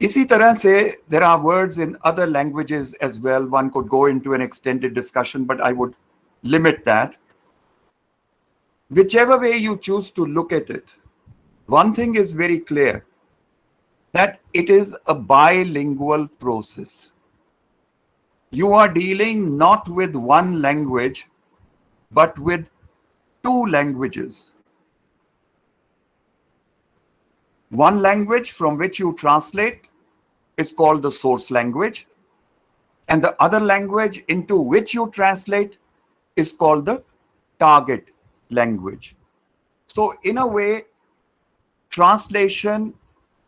इसी तरह से there are words in other languages as well. One could go into an extended discussion, but I would limit that. Whichever way you choose to look at it, one thing is very clear, that it is a bilingual process. You are dealing not with one language, but with two languages. One language from which you translate is called the source language, and the other language into which you translate is called the target language. So in a way, translation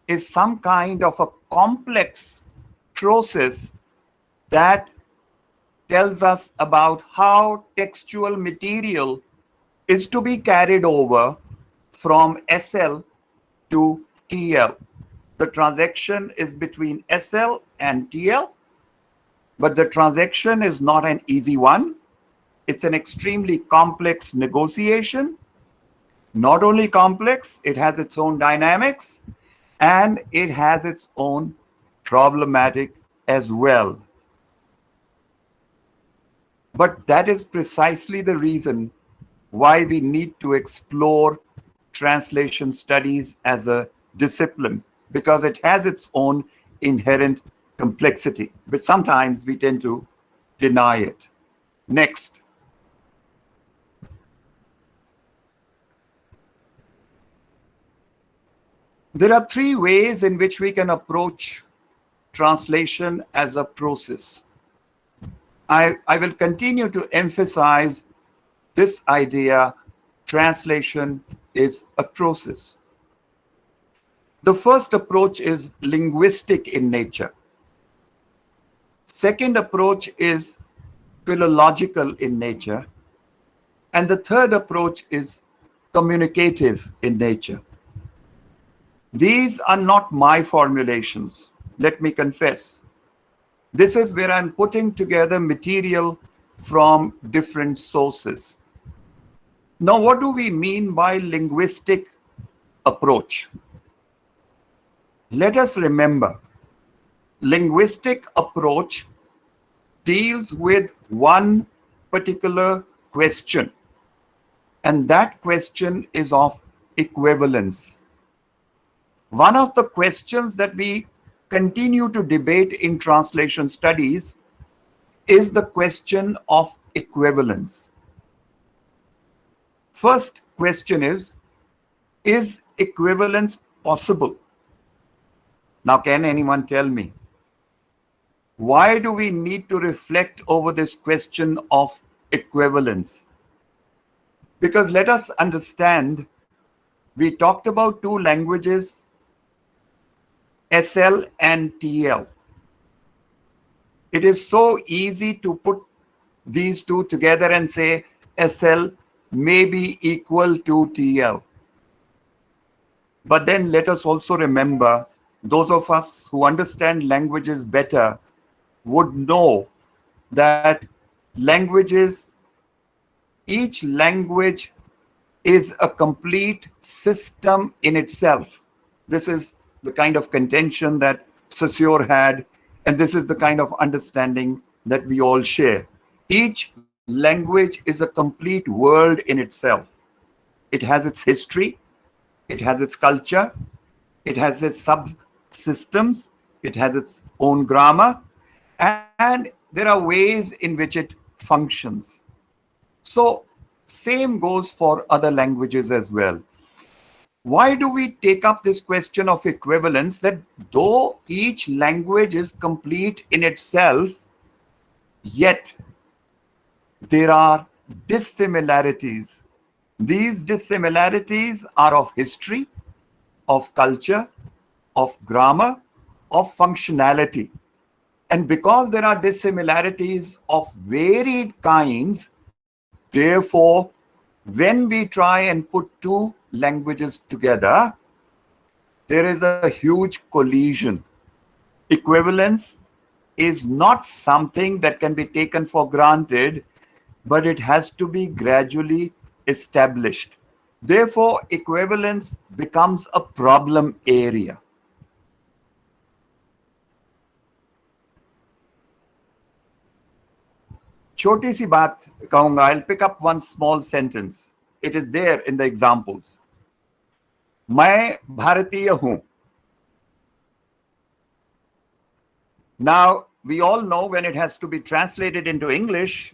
is some kind of a complex process that tells us about how textual material is to be carried over from SL to TL. The transaction is between SL and TL, but the transaction is not an easy one. It's an extremely complex negotiation. Not only complex, it has its own dynamics and it has its own problematic as well. But that is precisely the reason why we need to explore translation studies as a discipline, because it has its own inherent complexity, but sometimes we tend to deny it. Next. There are three ways in which we can approach translation as a process. I will continue to emphasize this idea: translation is a process. The first approach is linguistic in nature. Second approach is philological in nature. And the third approach is communicative in nature. These are not my formulations, let me confess. This is where I'm putting together material from different sources. Now, what do we mean by linguistic approach? Let us remember, linguistic approach deals with one particular question, and that question is of equivalence. One of the questions that we continue to debate in translation studies is the question of equivalence. First question is equivalence possible? Now, can anyone tell me, why do we need to reflect over this question of equivalence? Because let us understand, we talked about two languages, SL and TL. It is so easy to put these two together and say SL may be equal to TL. But then let us also remember, those of us who understand languages better would know that each language is a complete system in itself. This is the kind of contention that Saussure had, and this is the kind of understanding that we all share. Each language is a complete world in itself. It has its history, it has its culture, it has its subsystems, it has its own grammar, and there are ways in which it functions. So, same goes for other languages as well. Why do we take up this question of equivalence, that though each language is complete in itself, yet there are dissimilarities? These dissimilarities are of history, of culture, of grammar, of functionality. And because there are dissimilarities of varied kinds, therefore, when we try and put two languages together, there is a huge collision. Equivalence is not something that can be taken for granted, but it has to be gradually established. Therefore, equivalence becomes a problem area. छोटी सी बात कहूंगा. I'll pick up one small sentence. It is there in the examples. मैं भारतीय हूं. Now, we all know when it has to be translated into English,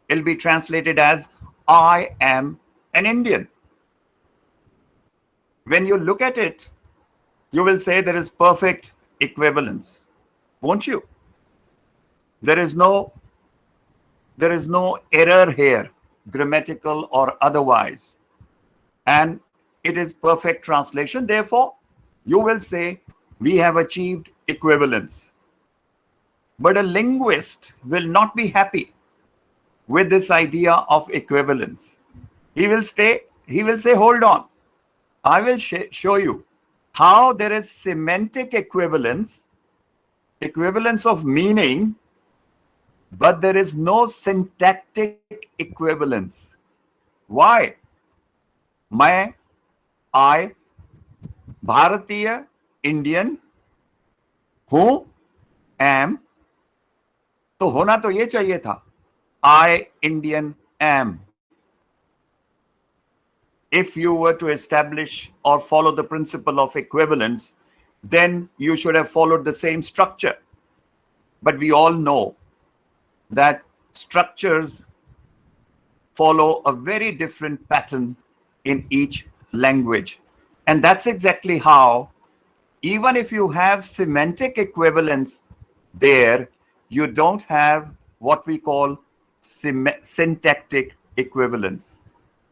it'll be translated as I am an Indian. When you look at it, you will say there is perfect equivalence, won't you? There is no error here, grammatical or otherwise. And it is perfect translation. Therefore, you will say we have achieved equivalence. But a linguist will not be happy with this idea of equivalence. He will say, hold on. I will show you how there is semantic equivalence of meaning, but there is no syntactic equivalence. Why? I, Bharatiya, Indian, who am, तो होना तो ये चाहिए था, I, Indian, am. If you were to establish or follow the principle of equivalence, then you should have followed the same structure. But we all know that structures follow a very different pattern in each language. And that's exactly how, even if you have semantic equivalence there, you don't have what we call syntactic equivalence.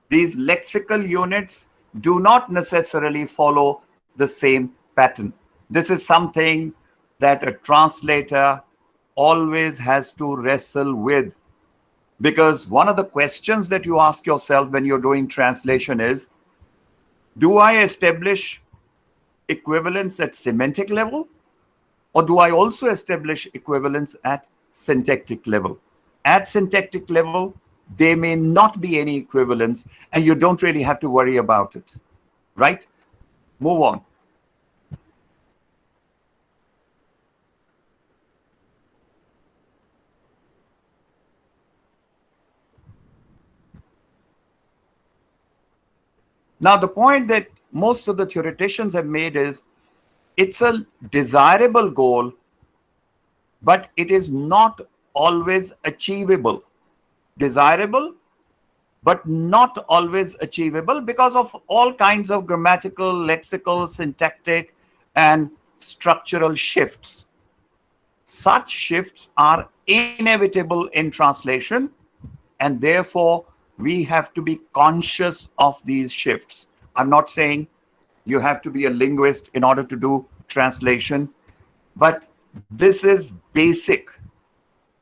These lexical units do not necessarily follow the same pattern. This is something that a translator always has to wrestle with, because one of the questions that you ask yourself when you're doing translation is, do I establish equivalence at semantic level, or do I also establish equivalence at syntactic level? At syntactic level, there may not be any equivalence, and you don't really have to worry about it, right? Move on. Now, the point that most of the theoreticians have made is, it's a desirable goal, but it is not always achievable. Desirable, but not always achievable because of all kinds of grammatical, lexical, syntactic, and structural shifts. Such shifts are inevitable in translation, and therefore we have to be conscious of these shifts. I'm not saying you have to be a linguist in order to do translation, but this is basic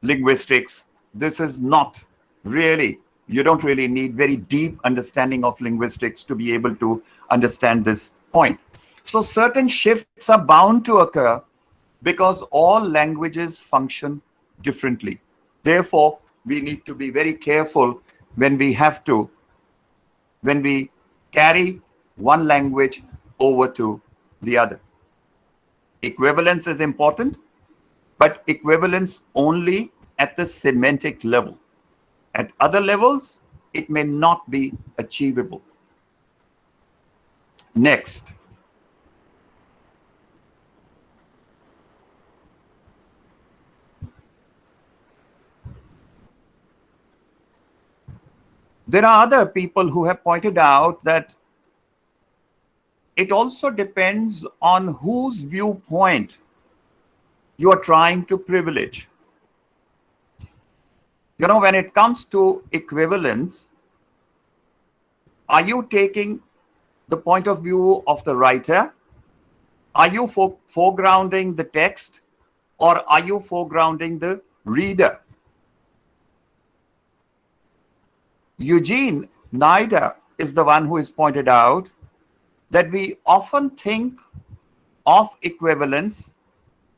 linguistics. This is not really, you don't really need very deep understanding of linguistics to be able to understand this point. So certain shifts are bound to occur because all languages function differently. Therefore, we need to be very careful when we carry one language over to the other. Equivalence is important, but equivalence only at the semantic level. At other levels, it may not be achievable. Next. There are other people who have pointed out that it also depends on whose viewpoint you are trying to privilege. You know, when it comes to equivalence, are you taking the point of view of the writer? Are you foregrounding the text, or are you foregrounding the reader? Eugene Nida is the one who has pointed out that we often think of equivalence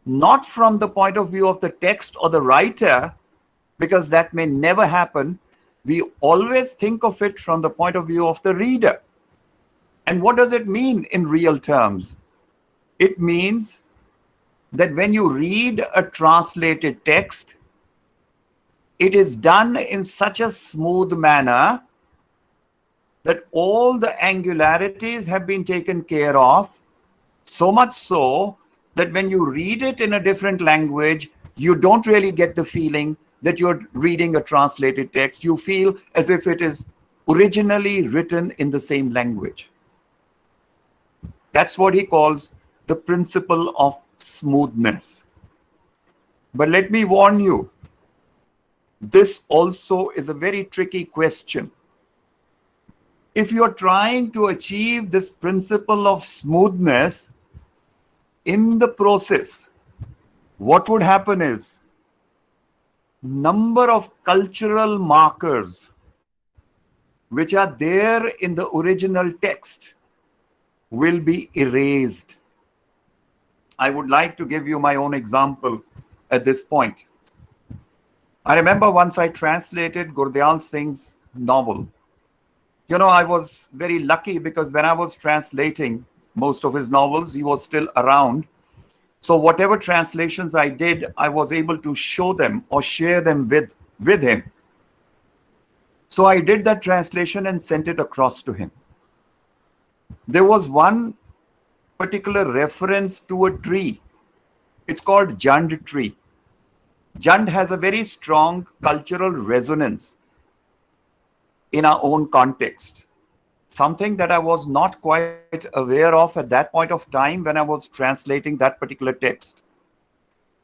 not from the point of view of the text or the writer, because that may never happen. We always think of it from the point of view of the reader. And what does it mean in real terms? It means that when you read a translated text, it is done in such a smooth manner that all the angularities have been taken care of, so much so that when you read it in a different language, you don't really get the feeling that you're reading a translated text. You feel as if it is originally written in the same language. That's what he calls the principle of smoothness. But let me warn you, this also is a very tricky question. If you're trying to achieve this principle of smoothness in the process, what would happen is number of cultural markers which are there in the original text will be erased. I would like to give you my own example at this point. I remember once I translated Gurdial Singh's novel. You know, I was very lucky because when I was translating most of his novels, he was still around. So whatever translations I did, I was able to show them or share them with him. So I did that translation and sent it across to him. There was one particular reference to a tree. It's called Jand tree. Jand has a very strong cultural resonance in our own context, something that I was not quite aware of at that point of time when I was translating that particular text.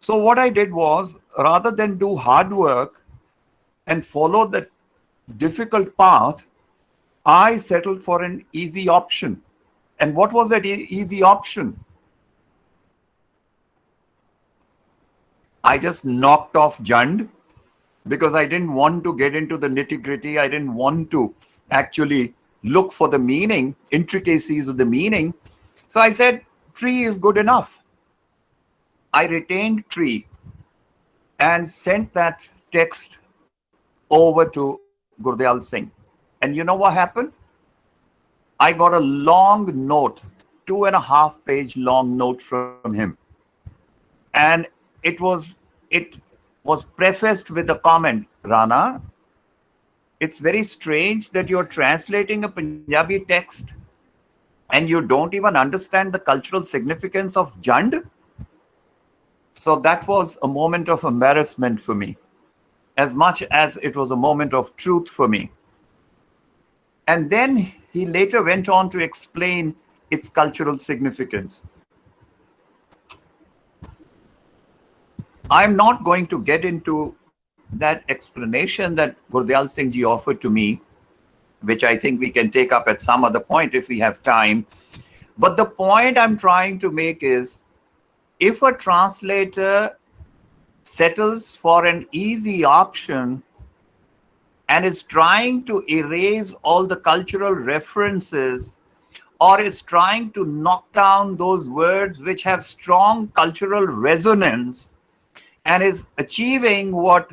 So what I did was, rather than do hard work and follow the difficult path, I settled for an easy option. And what was that easy option? I just knocked off Jand because I didn't want to get into the nitty-gritty. I didn't want to actually look for the meaning, intricacies of the meaning. So I said, tree is good enough. I retained tree and sent that text over to Gurdial Singh. And you know what happened? I got a long note, 2.5 page long note from him. And it was prefaced with a comment, Rana, it's very strange that you're translating a Punjabi text and you don't even understand the cultural significance of Jand. So that was a moment of embarrassment for me, as much as it was a moment of truth for me. And then he later went on to explain its cultural significance. I'm not going to get into that explanation that Gurdial Singh ji offered to me, which I think we can take up at some other point if we have time. But the point I'm trying to make is, if a translator settles for an easy option and is trying to erase all the cultural references, or is trying to knock down those words which have strong cultural resonance, and is achieving what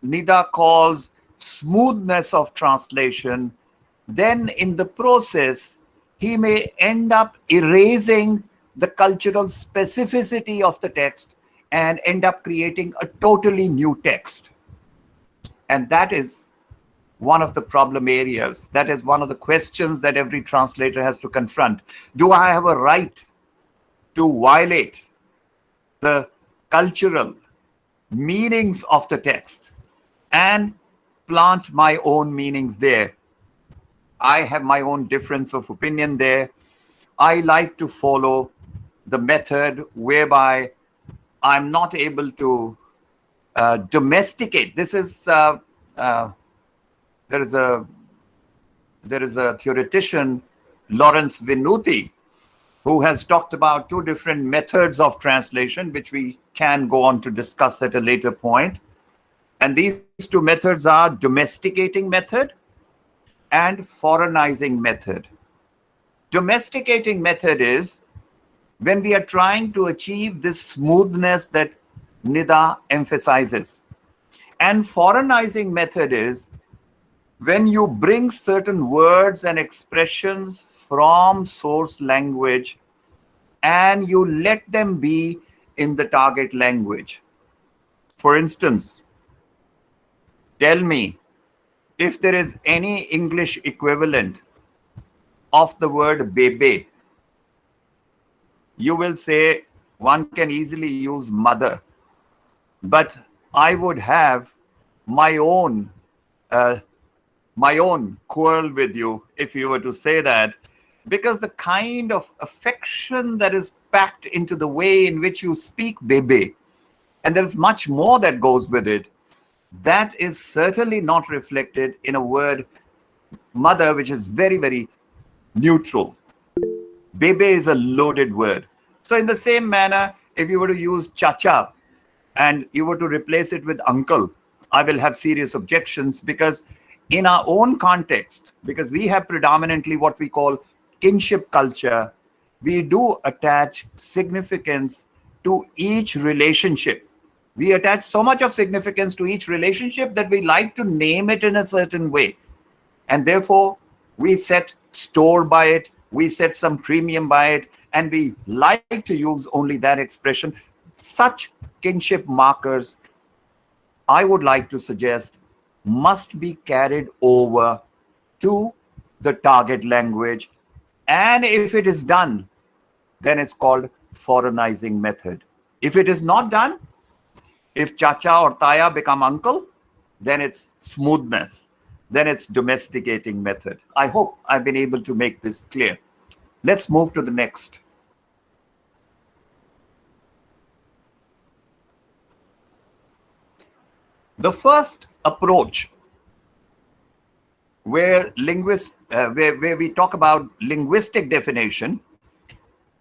Nida calls smoothness of translation, then in the process, he may end up erasing the cultural specificity of the text and end up creating a totally new text. And that is one of the problem areas. That is one of the questions that every translator has to confront. Do I have a right to violate the cultural meanings of the text and plant my own meanings there? I have my own difference of opinion there. I like to follow the method whereby I'm not able to domesticate. This is there is a theoretician, Lawrence Venuti, who has talked about two different methods of translation, which we can go on to discuss at a later point. And these two methods are domesticating method and foreignizing method. Domesticating method is when we are trying to achieve this smoothness that Nida emphasizes. And foreignizing method is when you bring certain words and expressions from source language and you let them be in the target language. For instance, tell me if there is any English equivalent of the word bebe. You will say one can easily use mother, but I would have my own uh, quarrel with you if you were to say that, because the kind of affection that is packed into the way in which you speak bebe, and there's much more that goes with it, that is certainly not reflected in a word mother, which is very, very neutral. Bebe is a loaded word. So in the same manner, if you were to use chacha and you were to replace it with uncle, I will have serious objections, because in our own context, because we have predominantly what we call kinship culture, we do attach significance to each relationship. We attach so much of significance to each relationship that we like to name it in a certain way. And therefore, we set store by it, we set some premium by it, and we like to use only that expression. Such kinship markers, I would like to suggest, must be carried over to the target language. And if it is done, then it's called foreignizing method. If it is not done, if chacha or taya become uncle, then it's smoothness. Then it's domesticating method. I hope I've been able to make this clear. Let's move to the next. The first approach where we talk about linguistic definition,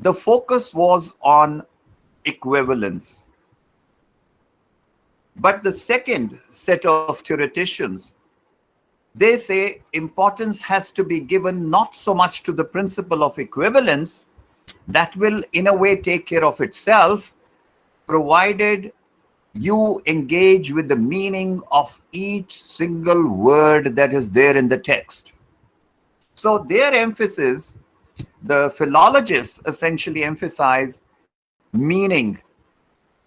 the focus was on equivalence. But the second set of theoreticians, they say importance has to be given not so much to the principle of equivalence, that will in a way take care of itself, provided you engage with the meaning of each single word that is there in the text. So their emphasis, the philologists essentially emphasize meaning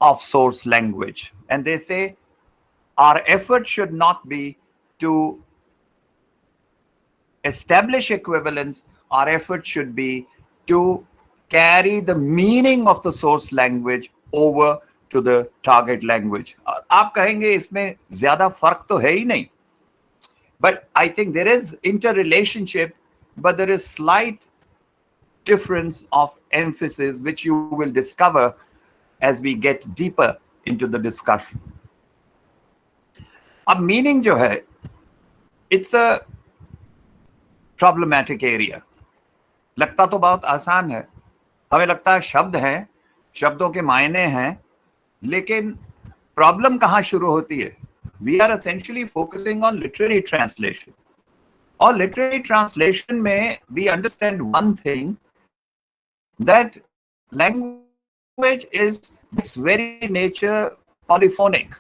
of source language. And they say our effort should not be to establish equivalence, our effort should be to carry the meaning of the source language over to the target language. आप कहेंगे इसमें ज़्यादा फर्क तो है ही नहीं. But I think there is interrelationship, but there is slight difference of emphasis, which you will discover as we get deeper into the discussion. अब meaning जो है, it's a problematic area. लगता तो बहुत आसान है, हमें लगता है शब्द हैं, शब्दों के मायने हैं, लेकिन प्रॉब्लम कहाँ शुरू होती है? We are essentially focusing on literary translation. और literary translation में we understand one thing, that language is its very nature polyphonic.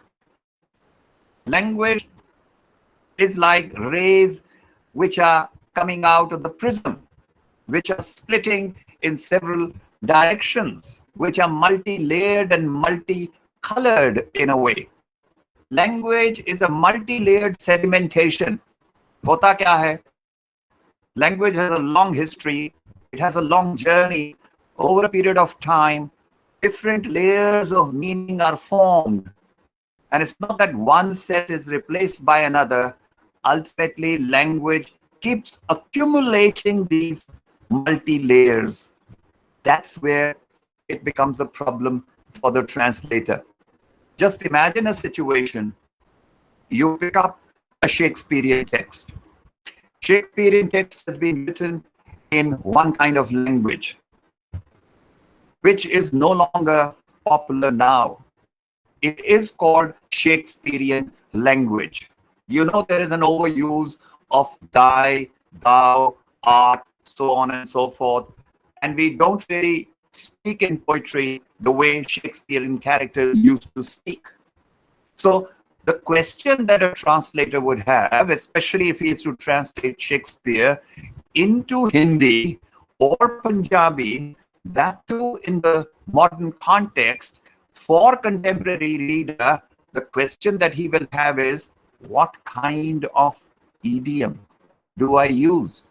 Language is like rays which are coming out of the prism, which are splitting in several directions, which are multi-layered and multi-colored in a way. Language is a multi-layered sedimentation. होता क्या है? Language has a long history, it has a long journey. Over a period of time, different layers of meaning are formed. And it's not that one set is replaced by another. Ultimately, language keeps accumulating these multi-layers. That's where it becomes a problem for the translator. Just imagine a situation. You pick up a Shakespearean text. Shakespearean text has been written in one kind of language, which is no longer popular now. It is called Shakespearean language. You know, there is an overuse of thy, thou, art, so on and so forth. And we don't really speak in poetry the way Shakespearean characters used to speak. So the question that a translator would have, especially if he is to translate Shakespeare into Hindi or Punjabi, that too in the modern context, for contemporary reader, the question that he will have is, what kind of idiom do I use?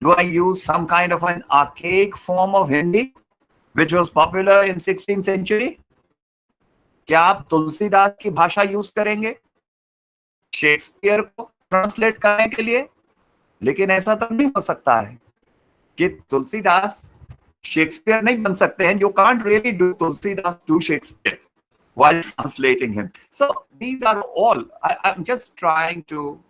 Do I use some kind of an archaic form of Hindi, which was popular in 16th century? क्या आप तुलसीदास की भाषा use करेंगे Shakespeare को translate करने के लिए? लेकिन ऐसा तो नहीं हो सकता है कि तुलसीदास शेक्सपियर नहीं बन सकते हैं. You can't really do Tulsidas to Shakespeare while translating him. So these are all, I'm just trying to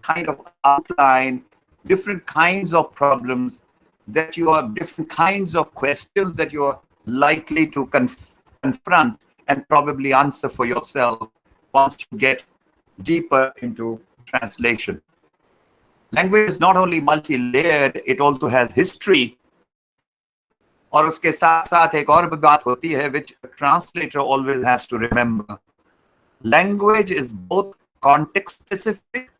kind of outline different kinds of problems that you are, different kinds of questions that you are likely to confront and probably answer for yourself once you get deeper into translation. Language is not only multi-layered, it also has history. और उसके साथ साथ एक और बात होती है which a translator always has to remember. Language is both context specific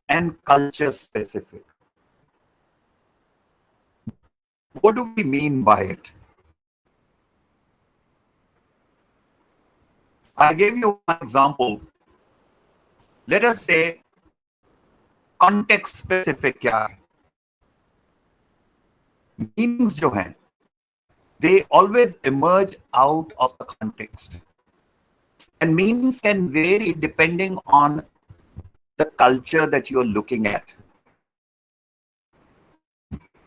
and culture specific. What do we mean by it? I gave you one example. Let us say context specific क्या है? Meanings जो हैं, they always emerge out of the context. And meanings can vary depending on the culture that you're looking at.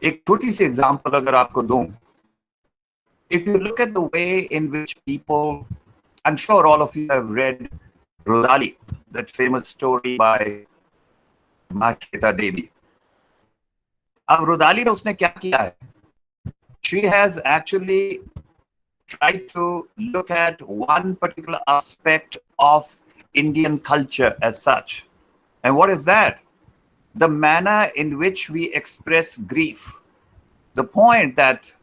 एक छोटी सी example अगर आपको दूं, if you look at the way in which people, I'm sure all of you have read Rodali, that famous story by Mahashweta Devi. अब रोदाली ने उसने क्या किया है? She has actually tried to look at one particular aspect of Indian culture as such. And what is that? The manner in which we express grief. The point that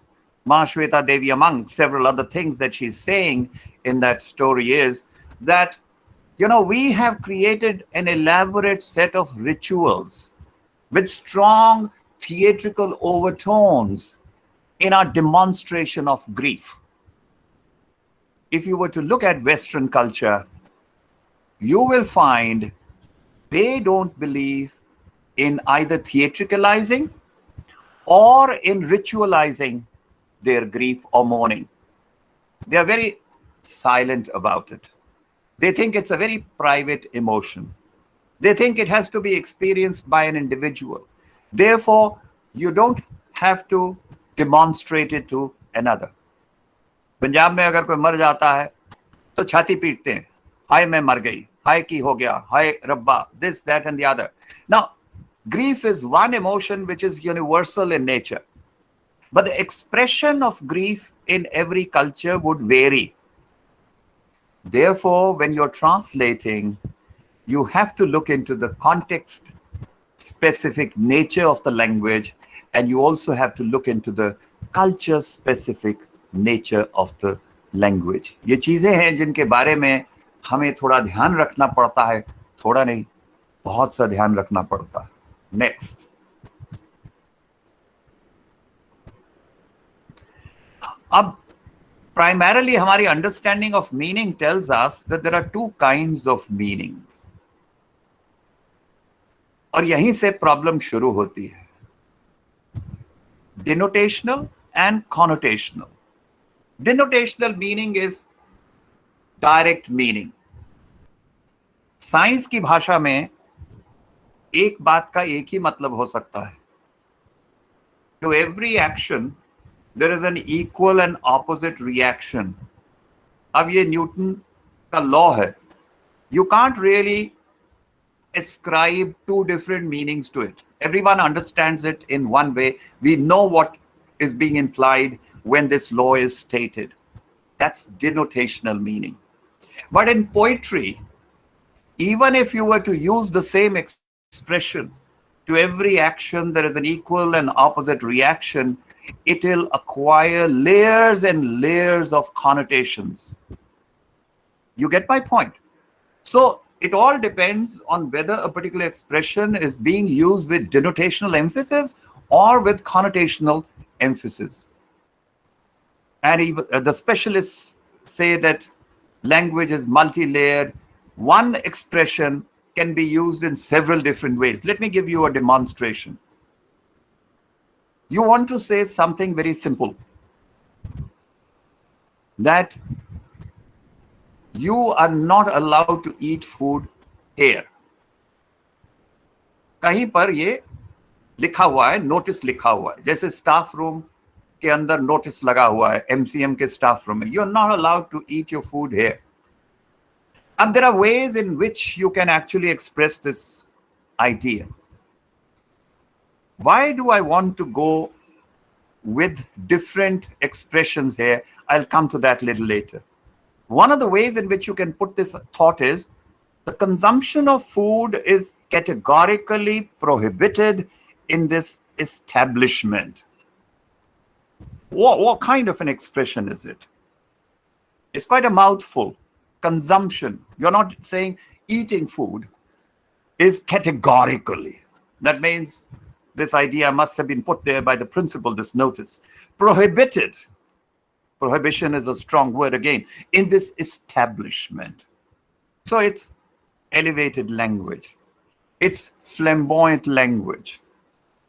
Mahashweta Devi, among several other things that she's saying in that story, is that, you know, we have created an elaborate set of rituals with strong theatrical overtones in our demonstration of grief. If you were to look at Western culture, you will find they don't believe in either theatricalizing or in ritualizing their grief or mourning. They are very silent about it. They think it's a very private emotion. They think it has to be experienced by an individual. Therefore, you don't have to demonstrate it to another. Punjab में अगर कोई मर जाता है तो छाती पीटते हैं, हाय मैं मर गई, हाय की हो गया, हाय रब्बा, this, that and the other. Now, grief is one emotion which is universal in nature. But the expression of grief in every culture would vary. Therefore, when you're translating, you have to look into the context specific nature of the language, and you also have to look into the culture specific nature of the language. ये चीजें हैं जिनके बारे में हमें थोड़ा ध्यान रखना पड़ता है, थोड़ा नहीं, बहुत सा ध्यान रखना पड़ता है. Next. अब primarily हमारी understanding of meaning tells us that there are two kinds of meanings. और यहीं से प्रॉब्लम शुरू होती है. Denotational and connotational. Denotational meaning is direct meaning. Science की भाषा में एक बात का एक ही मतलब हो सकता है. To every action there is an equal and opposite reaction. अब ये न्यूटन का लॉ है. You can't really ascribe two different meanings to it. Everyone understands it in one way. We know what is being implied when this law is stated. That's denotational meaning. But in poetry, even if you were to use the same expression, to every action there is an equal and opposite reaction, it will acquire layers and layers of connotations. You get my point? So it all depends on whether a particular expression is being used with denotational emphasis or with connotational emphasis. And even the specialists say that language is multi-layered one expression can be used in several different ways. Let me give you a demonstration. You want to say something very simple, that you are not allowed to eat food here. कहीं पर ये लिखा हुआ है, notice लिखा हुआ है, जैसे स्टाफ रूम के अंदर नोटिस लगा हुआ है, MCM के स्टाफ रूम में, you are not allowed to eat your food here. And there are ways in which you can actually express this idea. Why do I want to go with different expressions here? I'll come to that a little later. One of the ways in which you can put this thought is the consumption of food is categorically prohibited in this establishment. What kind of an expression is it? It's quite a mouthful. Consumption. You're not saying eating food is categorically. That means this idea must have been put there by the principal, this notice. Prohibited. Prohibition is a strong word again. In this establishment. So it's elevated language. It's flamboyant language.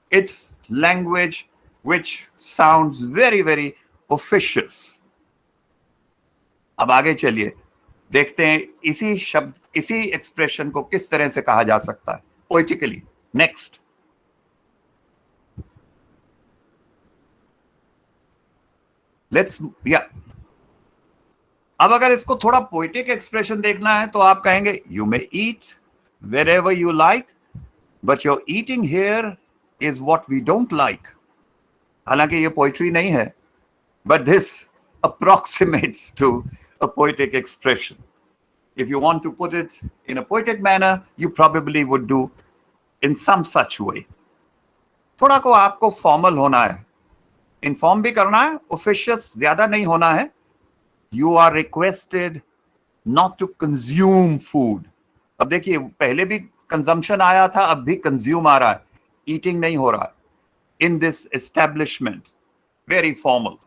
It's language which sounds very, very officious. अब आगे चलिए, देखते हैं इसी शब्द, इसी expression को किस तरह से कहा जा सकता है पोइटिकली. नेक्स्ट. लेट्स अब अगर इसको थोड़ा पोइटिक एक्सप्रेशन देखना है तो आप कहेंगे you may eat wherever you like, but your eating here is what we don't like. हालांकि ये पोइट्री नहीं है, but this approximates to a poetic expression. If you want to put it in a poetic manner, you probably would do in some such way. थोड़ा को आपको formal होना है, inform भी करना है, ऑफिशियस ज्यादा नहीं होना है. You are requested not to consume food. अब देखिए, पहले भी कंजम्पशन आया था, अब भी कंज्यूम आ रहा है, ईटिंग नहीं हो रहा है. In this establishment, very formal.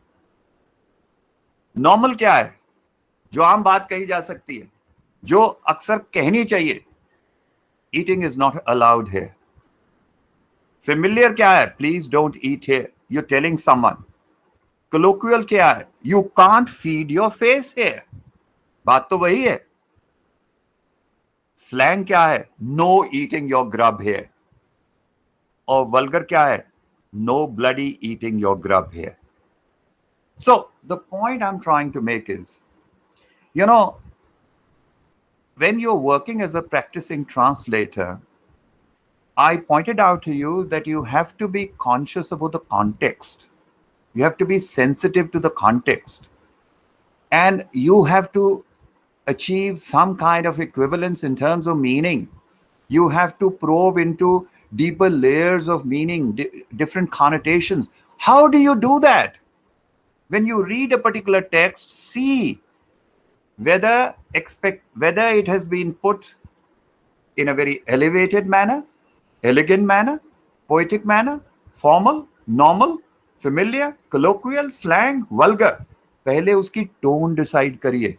Normal क्या है? जो आम बात कही जा सकती है, जो अक्सर कहनी चाहिए. Eating is not allowed here. Familiar क्या है? Please don't eat here. You're telling someone. Colloquial क्या है? You can't feed your face here. बात तो वही है. Slang क्या है? No eating your grub here. और vulgar क्या है? No bloody eating your grub here. So the point I'm trying to make is, you know, when you're working as a practicing translator, I pointed out to you that you have to be conscious about the context. You have to be sensitive to the context. And you have to achieve some kind of equivalence in terms of meaning. You have to probe into deeper layers of meaning, different connotations. How do you do that? When you read a particular text, see whether it has been put in a very elevated manner, elegant manner, poetic manner, formal, normal, familiar, colloquial, slang, vulgar. पहले उसकी tone decide करिए,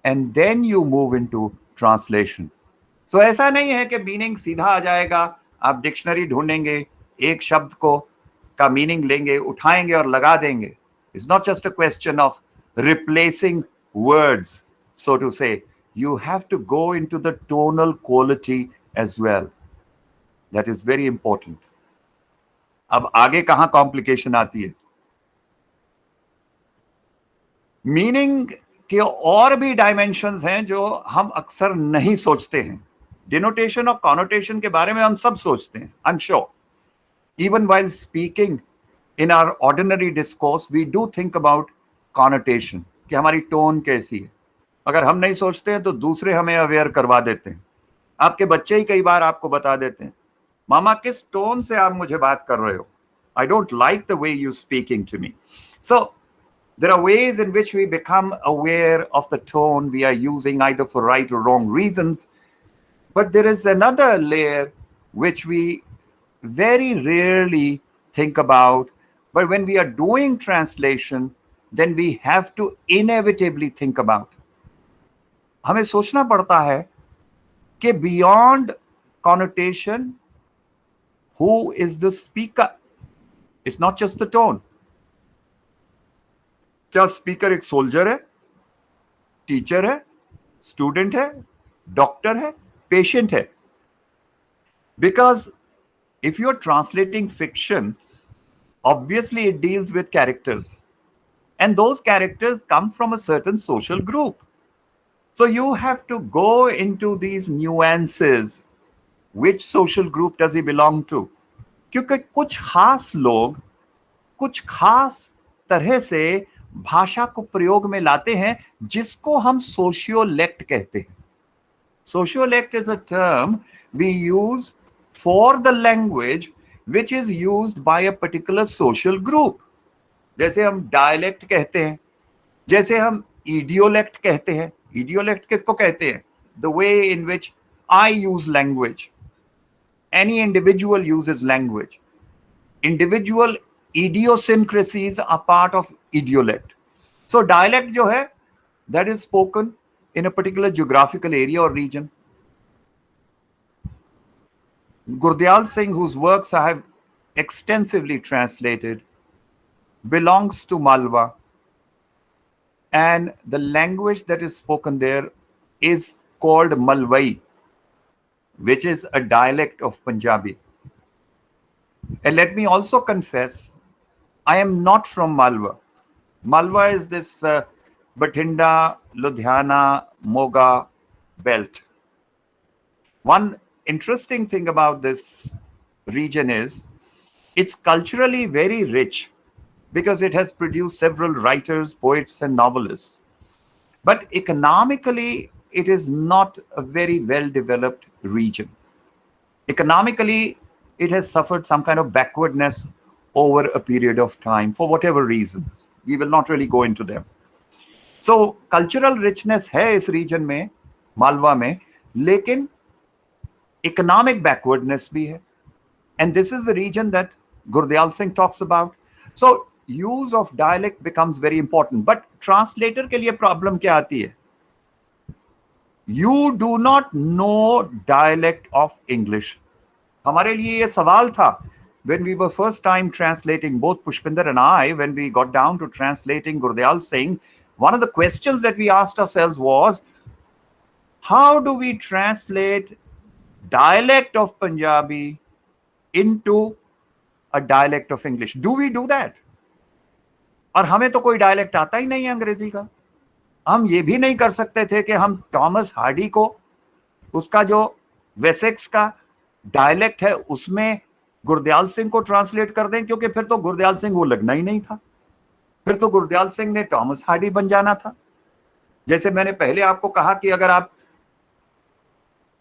and then you move into translation. So ऐसा नहीं है कि meaning सीधा आ जाएगा, आप डिक्शनरी ढूंढेंगे, एक शब्द को का मीनिंग लेंगे, उठाएंगे और लगा देंगे. It's not just a question of replacing words, so to say. You have to go into the tonal quality as well. That is very important. अब आगे कहां कॉम्प्लिकेशन आती है? मीनिंग के और भी डायमेंशंस हैं जो हम अक्सर नहीं सोचते हैं. डिनोटेशन और कॉनोटेशन के बारे में हम सब सोचते हैं, I am sure. Even while speaking in our ordinary discourse, we do think about connotation, कि हमारी टोन कैसी है. अगर हम नहीं सोचते हैं तो दूसरे हमें अवेयर करवा देते हैं. आपके बच्चे ही कई बार आपको बता देते हैं, मामा किस टोन से आप मुझे बात कर रहे हो, I don't like the way you're speaking to me. So there are ways in which we become aware of the tone we are using, either for right or wrong reasons. But there is another layer which we very rarely think about. But when we are doing translation, then we have to inevitably think about. हमें सोचना पड़ता है कि beyond connotation, who is the speaker? It's not just the tone. क्या speaker एक soldier है, teacher है, student है, डॉक्टर है, पेशेंट है? Because if you're translating fiction, obviously it deals with characters. And those characters come from a certain social group. So you have to go into these nuances. Which social group does he belong to? क्योंकि कुछ खास लोग कुछ खास तरह से भाषा को प्रयोग में लाते हैं जिसको हम सोशियोलेक्ट कहते हैं. Sociolect is a term we use for the language which is used by a particular social group. जैसे हम डायलेक्ट कहते हैं, जैसे हम इडियोलेक्ट कहते हैं. इडियोलेक्ट किसको कहते हैं? The way in which I use language. Any individual uses language. Individual idiosyncrasies are part of idiolect. So dialect जो है, that is spoken in a particular geographical area or region. Gurdial Singh, whose works I have extensively translated, belongs to Malwa, and the language that is spoken there is called Malwai, which is a dialect of Punjabi. And let me also confess, I am not from Malwa. Malwa is this Bathinda, Ludhiana, Moga belt. One interesting thing about this region is it's culturally very rich because it has produced several writers, poets, and novelists. But economically, it is not a very well-developed region. Economically, it has suffered some kind of backwardness over a period of time for whatever reasons. We will not really go into them. So cultural richness है इस region में, मालवा में, लेकिन economic backwardness भी है. And this is the region that Gurdial Singh talks about. So use of dialect becomes very important. But translator के लिए problem क्या आती है? You do not know dialect of English. हमारे लिए ये सवाल था when we were first time translating, both Pushpinder and I, when we got down to translating Gurdial Singh, one of the questions that we asked ourselves was, how do we translate dialect of Punjabi into a dialect of English? Do we do that? और हमें तो कोई dialect आता ही नहीं है अंग्रेजी का. हम ये भी नहीं कर सकते थे कि हम थॉमस हार्डी को उसका जो वेसेक्स का डायलेक्ट है उसमें गुरदयाल सिंह को ट्रांसलेट कर दें, क्योंकि फिर तो गुरदयाल सिंह वो लगना ही नहीं था. फिर तो गुरदयाल सिंह ने थॉमस हार्डी बन जाना था. जैसे मैंने पहले आपको कहा कि अगर आप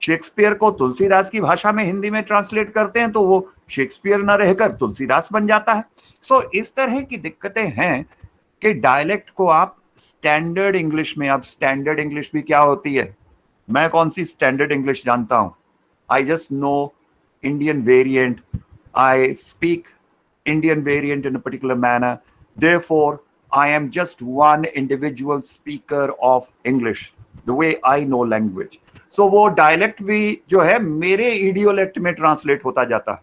शेक्सपियर को तुलसीदास की भाषा में हिंदी में ट्रांसलेट करते हैं तो वो शेक्सपियर ना रहकर तुलसीदास बन जाता है. सो इस तरह की दिक्कतें हैं कि डायलेक्ट को आप स्टैंडर्ड इंग्लिश में, अब स्टैंडर्ड इंग्लिश भी क्या होती है? मैं कौन सी स्टैंडर्ड इंग्लिश जानता हूं? I just know Indian variant. I speak Indian variant in a particular manner. Therefore, I am just one individual speaker of English, the way I know language. So वो dialect भी जो है मेरे idiolect में translate होता जाता है.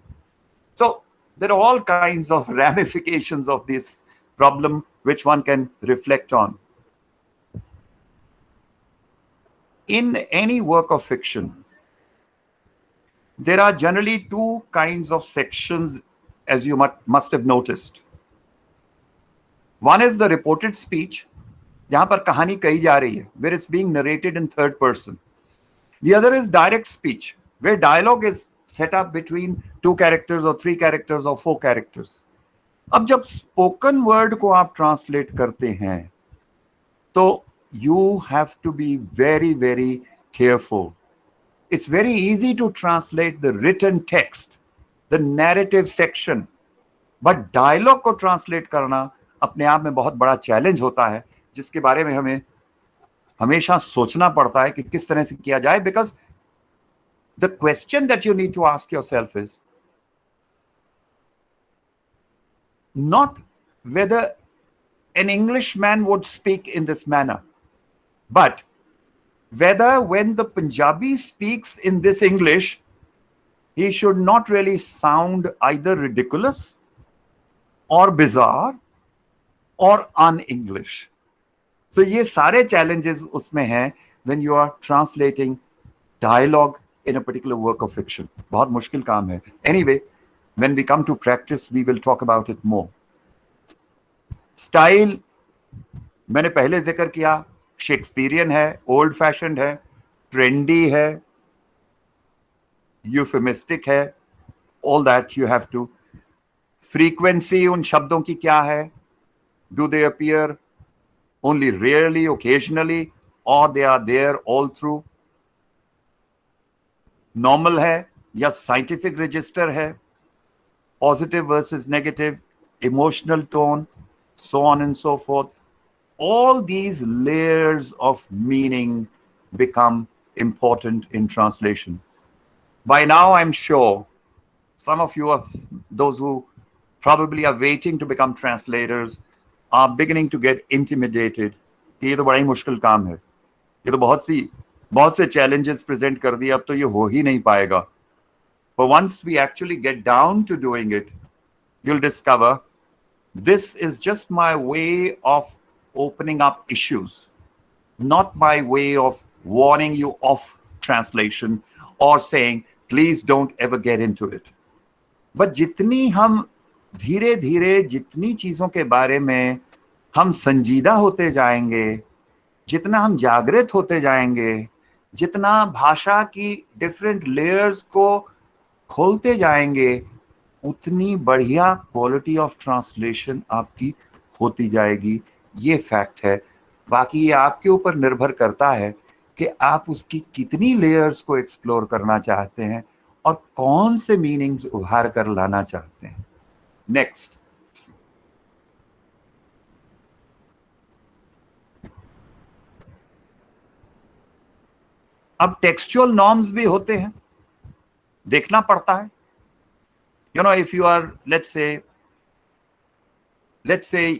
So there are all kinds of ramifications of this problem which one can reflect on. In any work of fiction, there are generally two kinds of sections, as you must have noticed. One is the reported speech, जहां पर कहानी कही जा रही है, where it's being narrated in third person. The other is direct speech, where dialogue is set up between two characters or three characters or four characters. अब जब spoken word को आप translate करते हैं, तो you have to be very, very careful. It's very easy to translate the written text, the narrative section, but dialogue को translate करना अपने आप में बहुत बड़ा challenge होता है, जिसके बारे में हमें हमेशा सोचना पड़ता है कि किस तरह से किया जाए. Because the question that you need to ask yourself is not whether an Englishman would speak in this manner, but whether when the Punjabi speaks in this English, he should not really sound either ridiculous or bizarre or un-English. So ये सारे challenges उसमें हैं when you are translating dialogue in a particular work of fiction. बहुत मुश्किल काम है. Anyway, when we come to practice, we will talk about it more. Style मैंने पहले जिक्र किया, शेक्सपियरियन है, ओल्ड फैशन्ड है, ट्रेंडी है, यूफेमिस्टिक है, all that you have to. Frequency उन शब्दों की क्या है? Do they appear only rarely, occasionally, or they are there all through? Normal है या scientific register है? Positive versus negative, emotional tone, so on and so forth. All these layers of meaning become important in translation. By now, I'm sure some of you, those who probably are waiting to become translators, are beginning to get intimidated. कि ये तो बड़ा ही मुश्किल काम है, ये तो बहुत से challenges present कर दिए, अब तो ये हो ही नहीं पाएगा. But once we actually get down to doing it, you'll discover this is just my way of opening up issues, not my way of warning you off translation or saying, please don't ever get into it. But जितनी हम धीरे धीरे जितनी चीजों के बारे में हम संजीदा होते जाएंगे, जितना हम जागृत होते जाएंगे, जितना भाषा की डिफरेंट लेयर्स को खोलते जाएंगे, उतनी बढ़िया क्वालिटी ऑफ ट्रांसलेशन आपकी होती जाएगी. ये फैक्ट है. बाकी ये आपके ऊपर निर्भर करता है कि आप उसकी कितनी लेयर्स को एक्सप्लोर करना चाहते हैं और कौन से मीनिंग्स उभार कर लाना चाहते हैं. नेक्स्ट, अब टेक्सचुअल नॉर्म्स भी होते हैं, देखना पड़ता है. You know, if you are, let's say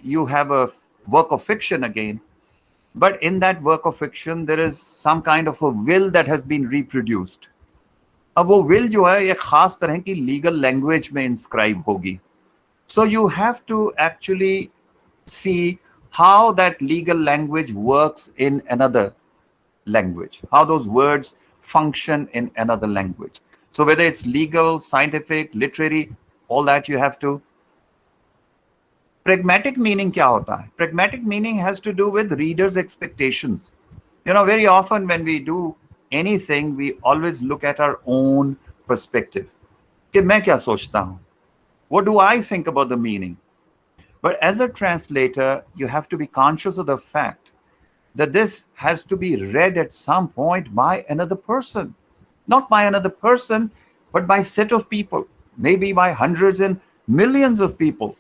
you have a work of fiction again, but in that work of fiction there is some kind of a will that has been reproduced. अब वो will जो है एक खास तरह की legal language में inscribe होगी. So you have to actually see how that legal language works in another language, how those words function in another language. So whether it's legal, scientific, literary, all that you have to. Pragmatic meaning क्या होता है? Pragmatic meaning has to do with readers' expectations. You know, very often when we do anything, we always look at our own perspective. कि मैं क्या सोचता हूँ? What do I think about the meaning? But as a translator, you have to be conscious of the fact that this has to be read at some point by another person. Not by another person, but by a set of people, maybe by hundreds and millions of people.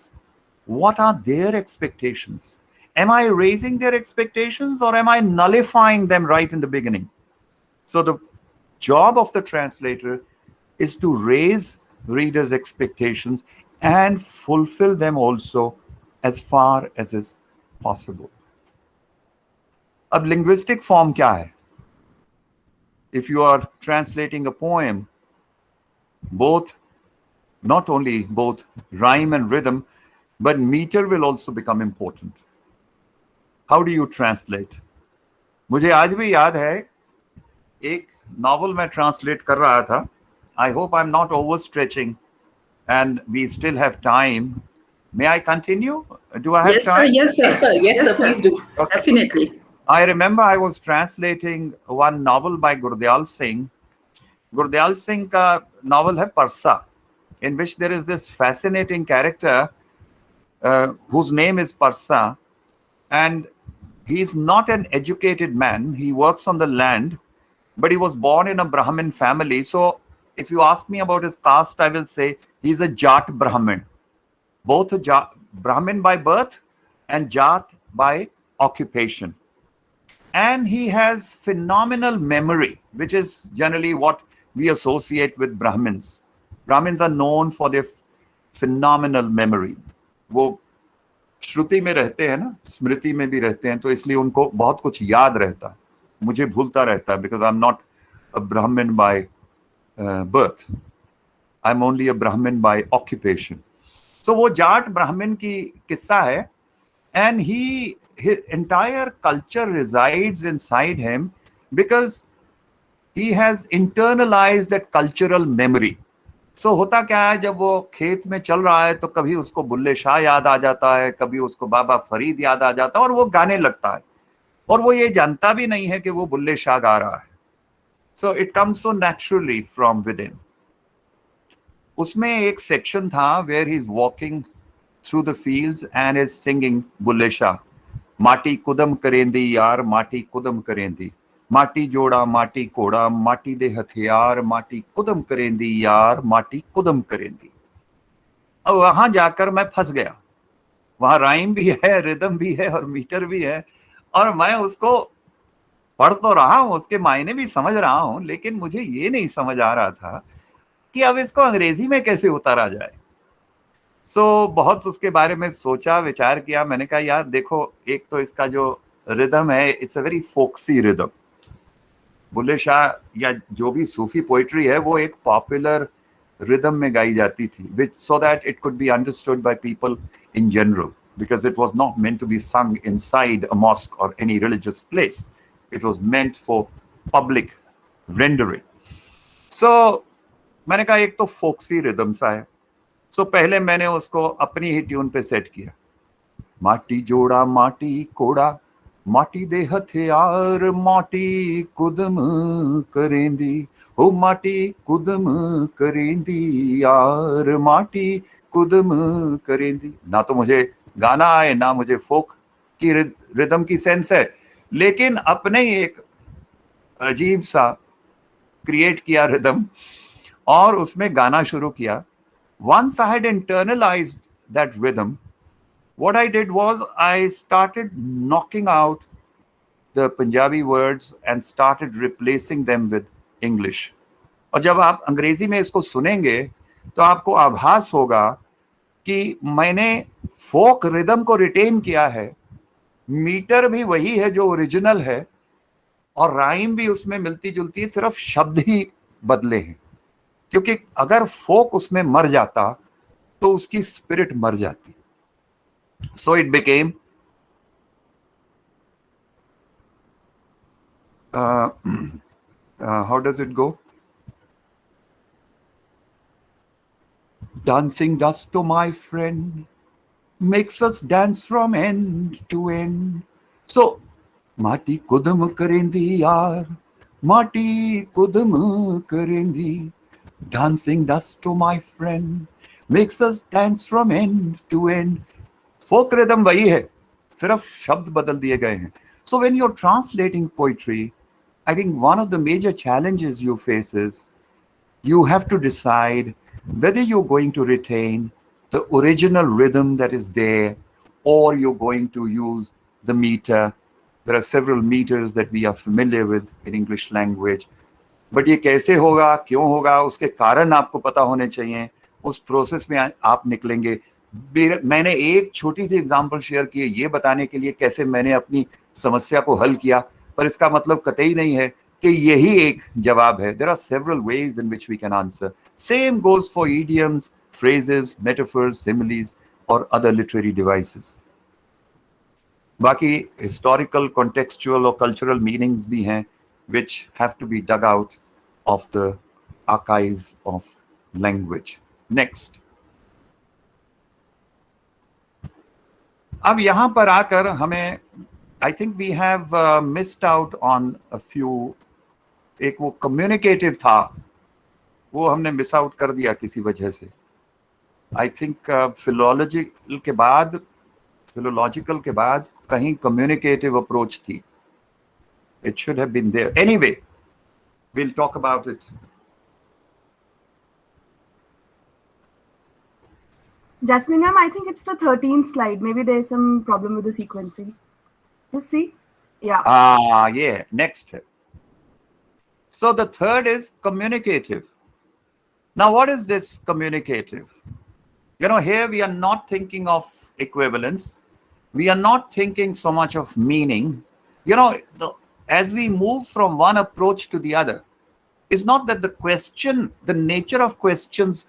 What are their expectations? Am I raising their expectations or am I nullifying them right in the beginning? So the job of the translator is to raise readers' expectations and fulfill them also as far as is possible. अब linguistic form क्या है? If you are translating a poem, not only both rhyme and rhythm, but meter will also become important. How do you translate? मुझे आज भी याद है एक novel मैं translate कर रहा था. I hope I'm not overstretching and we still have time. May I continue? Do I have time? Yes, sir. Please do. Okay. Definitely. I remember I was translating one novel by Gurdyal Singh. Gurdyal Singh ka novel hai Parsa, in which there is this fascinating character whose name is Parsa, and he's not an educated man. He works on the land, but he was born in a Brahmin family. So if you ask me about his caste, I will say he's a Jat Brahmin. Both a Brahmin by birth and Jat by occupation. And he has phenomenal memory, which is generally what we associate with Brahmins. Brahmins are known for their phenomenal memory. वो श्रुति में रहते हैं ना, स्मृति में भी रहते हैं, तो इसलिए उनको बहुत कुछ याद रहता है. मुझे भूलता रहता है, because I'm not a Brahmin by birth. I'm only a Brahmin by occupation. So वो जाट ब्राह्मण की किस्सा है, and his entire culture resides inside him because he has internalized that cultural memory. So होता क्या है, जब वो खेत में चल रहा है तो कभी उसको बुल्ले शाह याद आ जाता है, कभी उसको बाबा फरीद याद आ जाता है, और वो गाने लगता है, और वो ये जानता भी नहीं है कि वो बुल्ले शाह गा रहा है. So it comes so naturally from within. उसमें एक सेक्शन था where he's walking through the fields and is singing Bulleh Shah. माटी कुदम करेंदी यार, माटी कुदम करेंदी, माटी जोड़ा माटी कोड़ा, माटी दे हथियार, माटी कुदम करेंदी यार, माटी कुदम करेंदी. अब वहां जाकर मैं फंस गया. वहां राइम भी है, रिदम भी है, और मीटर भी है, और मैं उसको पढ़ तो रहा हूं, उसके मायने भी समझ रहा हूं, लेकिन मुझे ये नहीं समझ आ रहा था कि अब इसको अंग्रेजी में कैसे उतारा जाए. सो बहुत उसके बारे में सोचा, विचार किया. मैंने कहा यार देखो, एक तो इसका जो रिदम है, it's a very folksy rhythm. Bulleh Shah या जो भी सूफी पोइट्री है, वो एक पॉपुलर रिदम में गाई जाती थी, which so that it could be understood by people in general, because it was not meant to be sung inside a mosque or any religious place. It was meant for public rendering. So मैंने कहा एक तो Foxy rhythm सा है. सो पहले मैंने उसको अपनी ही ट्यून पे सेट किया. माटी जोड़ा माटी कोड़ा, माटी दे हथियार, माटी कुदम करेंदी, ओ माटी कुदम करेंदी यार, माटी कुदम करेंदी. ना तो मुझे गाना आए, ना मुझे फोक की रिदम की सेंस है, लेकिन अपने ही एक अजीब सा क्रिएट किया रिदम, और उसमें गाना शुरू किया. Once I had internalized that rhythm, what I did was I started knocking out the Punjabi words and started replacing them with English. और जब आप अंग्रेजी में इसको सुनेंगे तो आपको आभास होगा कि मैंने फोक रिदम को रिटेन किया है, मीटर भी वही है जो ओरिजिनल है, और राइम भी उसमें मिलती जुलती है, सिर्फ शब्द ही बदले हैं. क्योंकि अगर फोक उसमें मर जाता तो उसकी स्पिरिट मर जाती. So it became how does it go, dancing dust to my friend makes us dance from end to end. So माटी कुदम करेंदी यार, माटी कुदम करेंदी, dancing dust to my friend makes us dance from end to end. Folk rhythm वही है, सिर्फ शब्द बदल दिए गए हैं. So when you're translating poetry, I think one of the major challenges you face is you have to decide whether you're going to retain the original rhythm that is there, or you're going to use the meter. There are several meters that we are familiar with in English language. But ये कैसे होगा, क्यों होगा, उसके कारण आपको पता होने चाहिए. उस प्रोसेस में आप निकलेंगे. मैंने एक छोटी सी एग्जांपल शेयर की है ये बताने के लिए कैसे मैंने अपनी समस्या को हल किया, पर इसका मतलब कतई नहीं है कि यही एक जवाब है. There are several ways in which we can answer. Same goes for idioms, phrases, metaphors, similes और other literary devices. बाकी हिस्टोरिकल, कॉन्टेक्चुअल और कल्चरल मीनिंग्स भी हैं which have to be dug out of the archives of language. Next. अब यहाँ पर आकर हमें, I think we have missed out on a few. एक वो communicative था, वो हमने मिस आउट कर दिया किसी वजह से. I think philological के बाद कहीं communicative approach थी. It should have been there. Anyway, we'll talk about it. Jasmine ma'am, I think it's the 13th slide. Maybe there's some problem with the sequencing. Just see. Yeah. Yeah. Next. So the third is communicative. Now, what is this communicative? Here we are not thinking of equivalence. We are not thinking so much of meaning. as we move from one approach to the other, is not that the nature of questions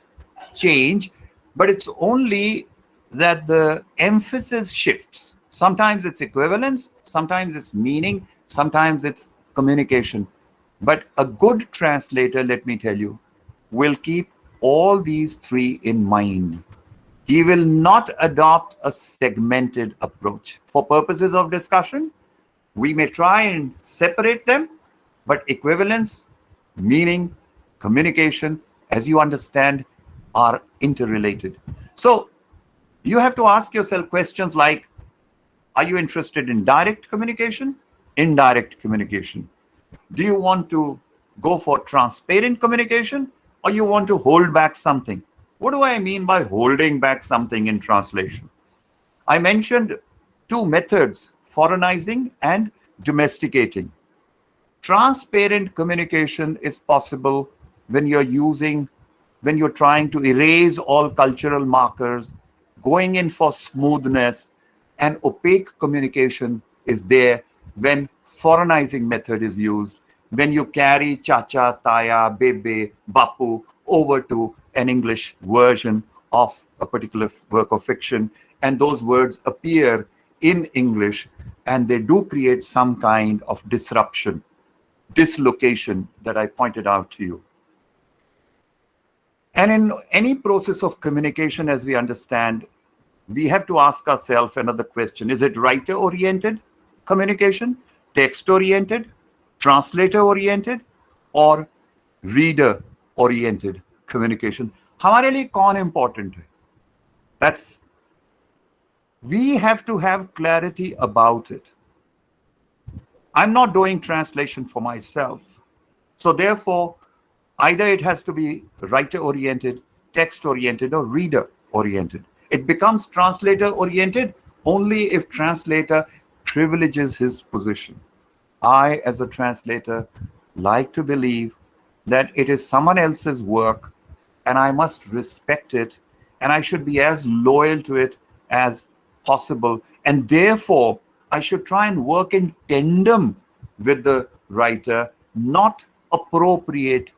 change, but it's only that the emphasis shifts. Sometimes it's equivalence, sometimes it's meaning, sometimes it's communication. But a good translator, let me tell you, will keep all these three in mind. He will not adopt a segmented approach. For purposes of discussion, we may try and separate them, but equivalence, meaning, communication, as you understand, are interrelated. So you have to ask yourself questions like, are you interested in direct communication, indirect communication? Do you want to go for transparent communication, or you want to hold back something? What do I mean by holding back something in translation? I mentioned two methods, foreignizing and domesticating. Transparent communication is possible when you're trying to erase all cultural markers, going in for smoothness, and opaque communication is there when foreignizing method is used, when you carry chacha, taya, bebe, bapu over to an English version of a particular work of fiction, and those words appear in English, and they do create some kind of disruption, dislocation that I pointed out to you. And in any process of communication, as we understand, we have to ask ourselves another question. Is it writer-oriented communication, text-oriented, translator-oriented, or reader-oriented communication? हमारे लिए कौन important है? We have to have clarity about it. I'm not doing translation for myself. So therefore, either it has to be writer-oriented, text-oriented, or reader-oriented. It becomes translator-oriented only if translator privileges his position. I, as a translator, like to believe that it is someone else's work and I must respect it and I should be as loyal to it as possible. And therefore, I should try and work in tandem with the writer, not appropriate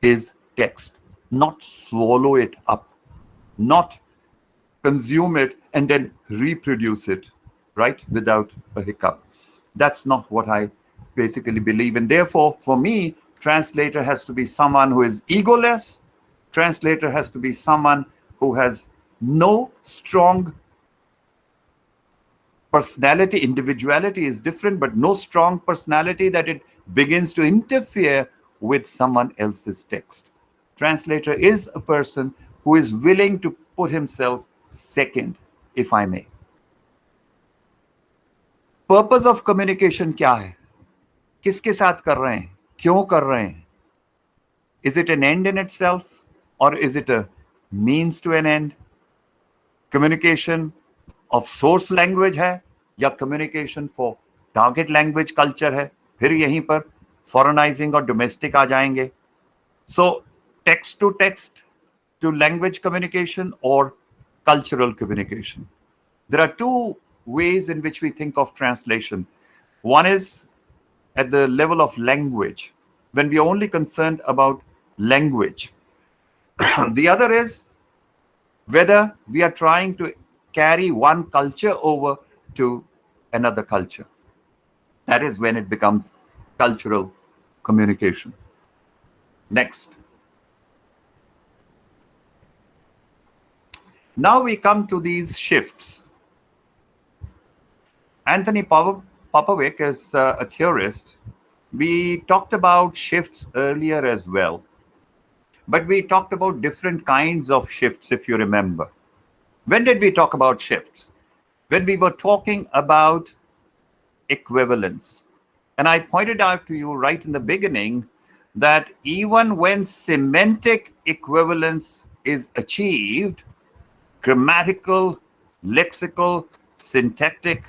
his text, not swallow it up, not consume it and then reproduce it, right, without a hiccup. That's not what I basically believe. And therefore, for me, translator has to be someone who is egoless. Translator has to be someone who has no strong personality. Individuality is different, but no strong personality that it begins to interfere with someone else's text. Translator is a person who is willing to put himself second, if I may. Purpose of communication क्या है? किसके साथ कर रहे हैं? क्यों कर रहे हैं? Is it an end in itself, or is it a means to an end? Communication of source language है या communication for target language culture है? फिर यहीं पर foreignizing और domestic आ जाएंगे. So text to language communication or cultural communication. There are two ways in which we think of translation. One is at the level of language, when we are only concerned about language. The other is whether we are trying to carry one culture over to another culture. That is when it becomes cultural communication. Next. Now we come to these shifts. Anthony Popovic is a theorist. We talked about shifts earlier as well. But we talked about different kinds of shifts, if you remember. When did we talk about shifts? When we were talking about equivalence. And I pointed out to you right in the beginning that even when semantic equivalence is achieved, grammatical, lexical, syntactic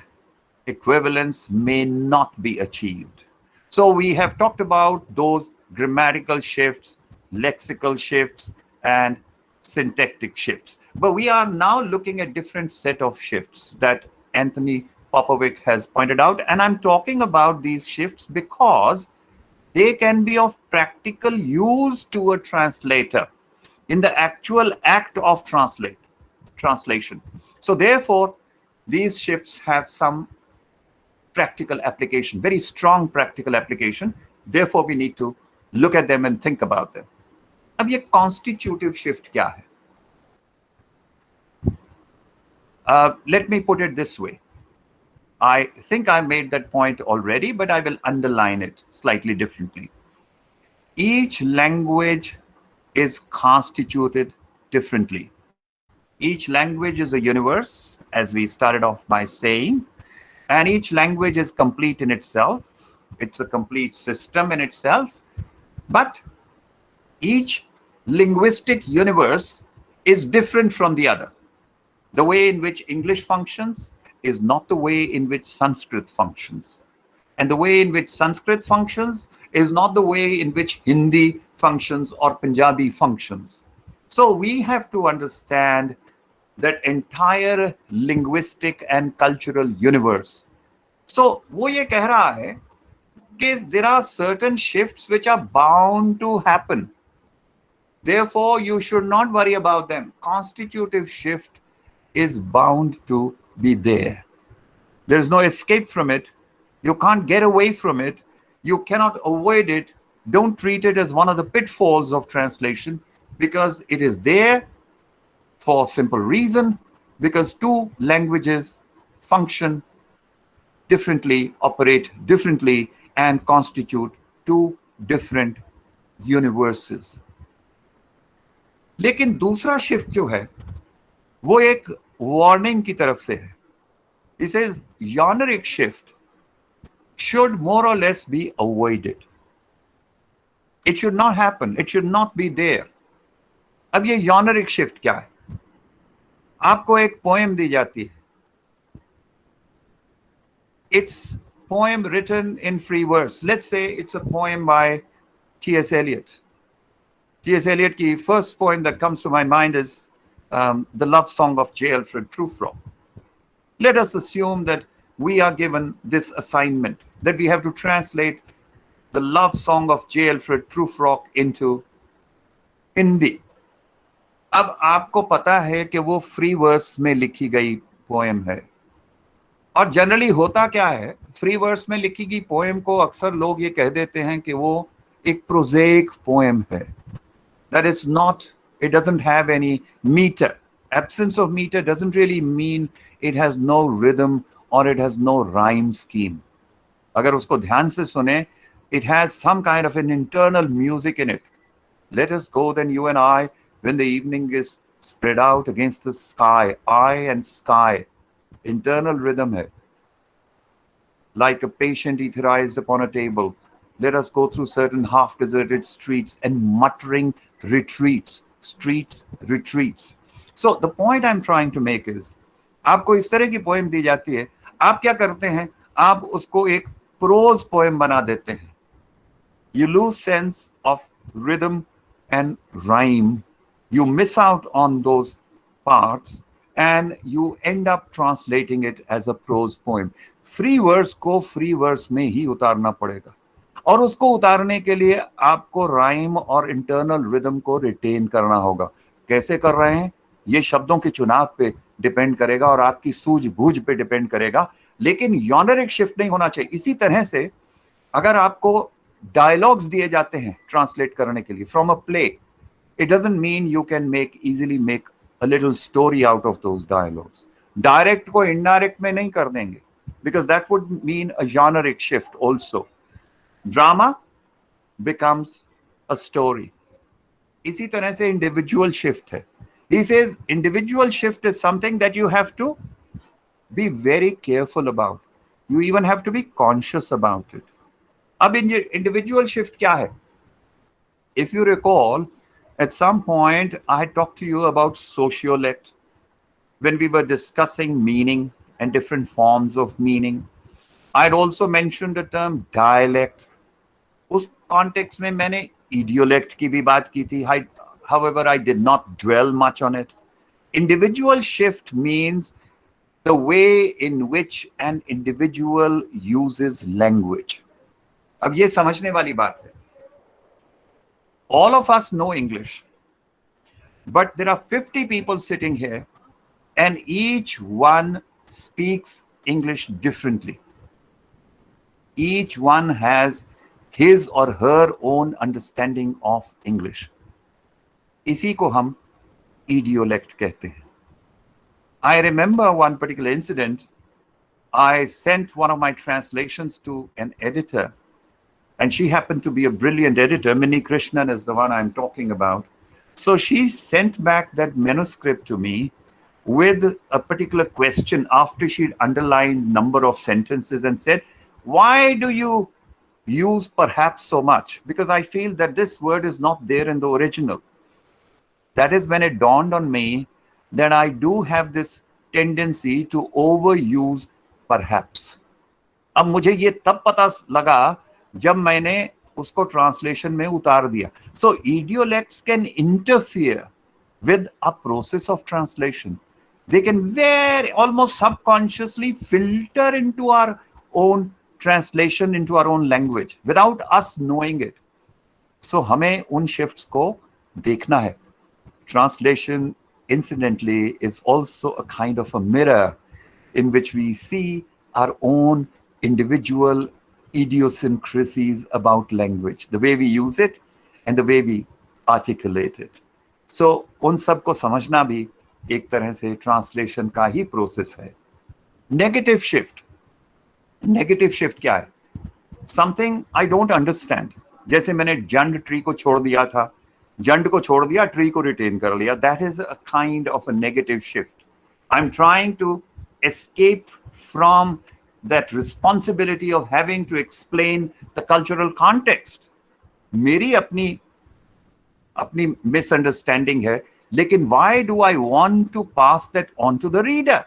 equivalence may not be achieved. So we have talked about those grammatical shifts, lexical shifts, and syntactic shifts. But we are now looking at different set of shifts that Anthony Popovic has pointed out. And I'm talking about these shifts because they can be of practical use to a translator in the actual act of translation. So therefore, these shifts have some practical application, very strong practical application. Therefore, we need to look at them and think about them. अब ये constitutive shift क्या है? Let me put it this way. I think I made that point already, but I will underline it slightly differently. Each language is constituted differently. Each language is a universe, as we started off by saying, and each language is complete in itself. It's a complete system in itself, but each linguistic universe is different from the other. The way in which English functions is not the way in which Sanskrit functions. And the way in which Sanskrit functions is not the way in which Hindi functions or Punjabi functions. So we have to understand that entire linguistic and cultural universe. So वो ये कह रहा है कि there are certain shifts which are bound to happen. Therefore, you should not worry about them. Constitutive shift is bound to be there. There is no escape from it. You can't get away from it. You cannot avoid it. Don't treat it as one of the pitfalls of translation, because it is there for simple reason, because two languages function differently, operate differently, and constitute two different universes. लेकिन दूसरा shift जो है वो एक warning की तरफ से है. It says Yoneric shift should more or less be avoided. It should not happen. It should not be there. अब ये Yoneric shift क्या है? आपको एक poem दी जाती है. It's poem written in free verse. Let's say it's a poem by T.S. Eliot. T.S. Eliot की first poem that comes to my mind is the love song of J. Alfred Prufrock. Let us assume that we are given this assignment, that we have to translate the love song of J. Alfred Prufrock into Hindi. अब आपको पता है कि वो free verse में लिखी गई poem है, और जनरली होता क्या है, फ्री वर्स में लिखी गई पोएम को अक्सर लोग ये कह देते हैं कि वो एक प्रोजेइक पोएम है. That is not, it doesn't have any meter. Absence of meter doesn't really mean it has no rhythm or it has no rhyme scheme. अगर उसको ध्यान से सुने, it has some kind of an internal music in it. Let us go then, you and I, when the evening is spread out against the sky, eye and sky. Internal rhythm hai. Like a patient etherized upon a table, let us go through certain half-deserted streets and muttering retreats, streets, retreats. So the point I'm trying to make is, आपको इस तरह की poem दी जाती है, आप क्या करते हैं, आप उसको एक प्रोज पोएम बना देते हैं. You lose sense of rhythm and rhyme. You miss out on those parts and you end up translating it as a prose poem. Free verse को free verse में ही उतारना पड़ेगा, और उसको उतारने के लिए आपको राइम और इंटरनल रिदम को रिटेन करना होगा. कैसे कर रहे हैं, ये शब्दों के चुनाव पे डिपेंड करेगा और आपकी सूझबूझ पे डिपेंड करेगा, लेकिन योनरिक शिफ्ट नहीं होना चाहिए. इसी तरह से अगर आपको डायलॉग्स दिए जाते हैं ट्रांसलेट करने के लिए from a play, it doesn't mean you can easily make a little story out of those dialogues. Direct को इनडायरेक्ट में नहीं कर देंगे, because that would mean a generic shift also. Drama becomes a story. इसी तरह से individual shift है. He says individual shift is something that you have to be very careful about. You even have to be conscious about it. अब individual shift क्या है? If you recall, at some point I talked to you about sociolect when we were discussing meaning and different forms of meaning. I'd also mentioned the term dialect. उस context में मैंने इडियोलेक्ट की भी बात की थी. However, I did not dwell much on it. Individual shift means the way in which an individual uses language. अब ये समझने वाली बात है. All of us know English, but there are 50 people sitting here and each one speaks English differently. Each one has his or her own understanding of English. इसी को हम idiolect कहते हैं. I remember one particular incident. I sent one of my translations to an editor, and she happened to be a brilliant editor. Minnie Krishnan is the one I'm talking about. So she sent back that manuscript to me with a particular question after she'd underlined number of sentences and said, why do you use perhaps so much? Because I feel that this word is not there in the original. That is when it dawned on me that I do have this tendency to overuse perhaps. अब मुझे ये तब पता लगा जब मैंने उसको translation में उतार दिया. So idiolects can interfere with a process of translation. They can very almost subconsciously filter into our own translation, into our own language without us knowing it. So हमें उन shifts को देखना है. Translation, incidentally, is also a kind of a mirror in which we see our own individual idiosyncrasies about language, the way we use it and the way we articulate it. So, उन सब को समझना भी एक तरह से translation का ही process है. Negative shift. Negative shift क्या है? Something I don't understand. जैसे मैंने जंड ट्री को छोड़ दिया था, जंड को छोड़ दिया, ट्री को रिटेन कर लिया. That is a kind of a negative shift. I'm trying to escape from that responsibility of having to explain the cultural context. मेरी अपनी misunderstanding है, लेकिन why do I want to pass that on to the reader?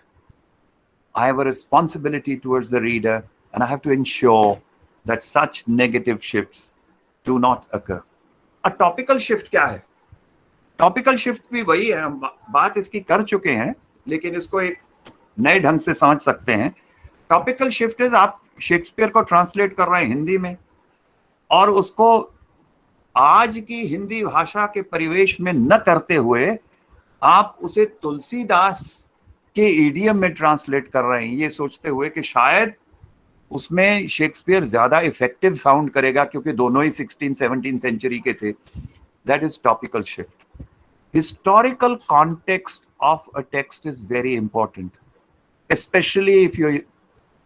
I have a responsibility towards the reader, and I have to ensure that such negative shifts do not occur. A topical shift क्या है? Topical shift भी वही है, हम बात इसकी कर चुके हैं, लेकिन इसको एक नए ढंग से समझ सकते हैं. टॉपिकल शिफ्ट इज आप शेक्सपियर को ट्रांसलेट कर रहे हैं हिंदी में और उसको आज की हिंदी भाषा के परिवेश में न करते हुए आप उसे तुलसीदास के इडियम में ट्रांसलेट कर रहे हैं, ये सोचते हुए कि शायद उसमें शेक्सपियर ज्यादा इफेक्टिव साउंड करेगा क्योंकि दोनों ही 16-17 सेंचुरी के थे. That is topical shift. Historical context of a text is very important, especially if you're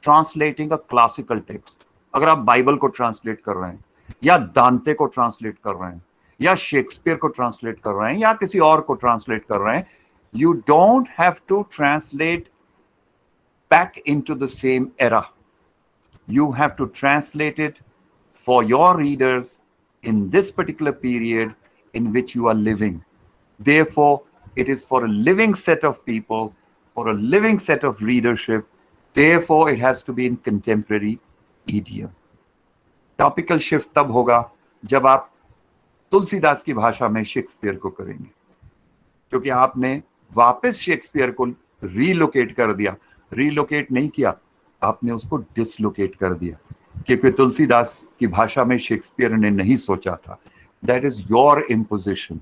translating a classical text. अगर आप बाइबल को ट्रांसलेट कर रहे हैं या दांते को ट्रांसलेट कर रहे हैं या शेक्सपियर को ट्रांसलेट कर रहे हैं या किसी और को ट्रांसलेट कर रहे हैं, you don't have to translate back into the same era. You have to translate it for your readers in this particular period in which you are living. Therefore, it is for a living set of people, for a living set of readership. Therefore, it has to be in contemporary idiom. Topical shift तब होगा जब आप तुलसीदास की भाषा में Shakespeare को करेंगे, क्योंकि आपने वापस शेक्सपियर को रीलोकेट कर दिया. रीलोकेट नहीं किया, आपने उसको डिसलोकेट कर दिया, क्योंकि तुलसीदास की भाषा में शेक्सपियर ने नहीं सोचा था. That is your imposition.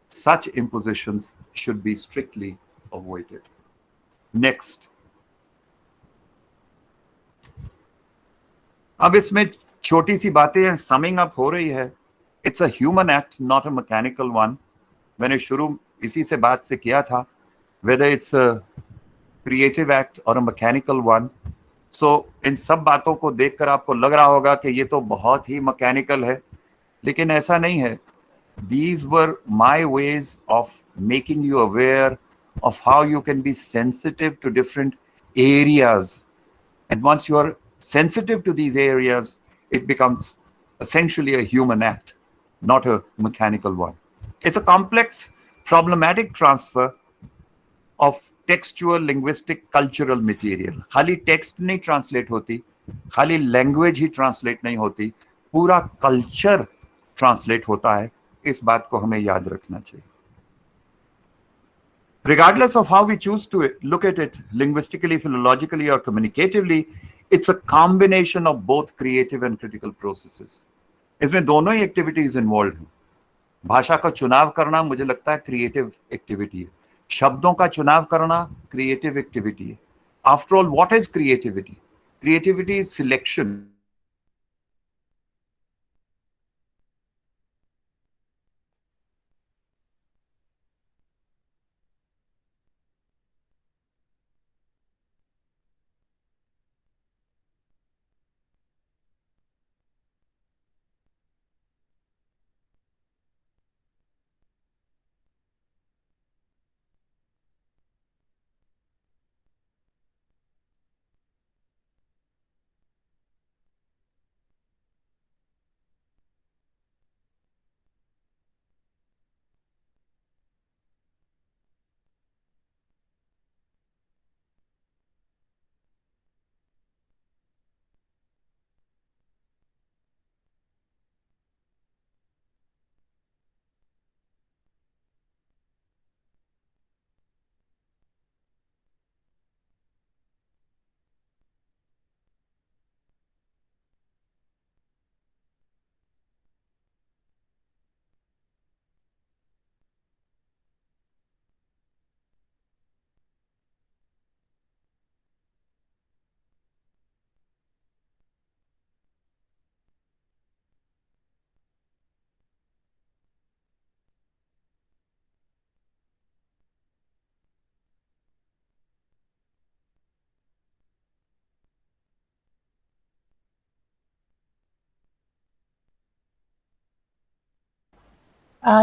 Such impositions should be strictly avoided. Next. अब इसमें छोटी सी बातें समिंग अप हो रही है. It's a human act, not a mechanical one. मैंने शुरू इसी से बात से किया था, whether it's a creative act और अ मैकेनिकल वन. सो इन सब बातों को देखकर आपको लग रहा होगा कि ये तो बहुत ही मैकेनिकल है, लेकिन ऐसा नहीं है. These were my ways of making you aware of how you can be sensitive to different areas. And once you are sensitive to these areas, it becomes essentially a human act, not a mechanical one. It's a complex, problematic transfer of textual, linguistic, cultural material. खाली text नहीं translate होती, खाली language ही translate नहीं होती, पूरा culture translate होता है. इस बात को हमें याद रखना चाहिए. Regardless of how we choose to look at it, linguistically, philologically, or communicatively, it's a combination of both creative and critical processes. इसमें दोनों ही एक्टिविटीज इन्वॉल्व हैं. भाषा का चुनाव करना मुझे लगता है क्रिएटिव एक्टिविटी है. शब्दों का चुनाव करना क्रिएटिव एक्टिविटी है. After all, what is creativity? Creativity is selection.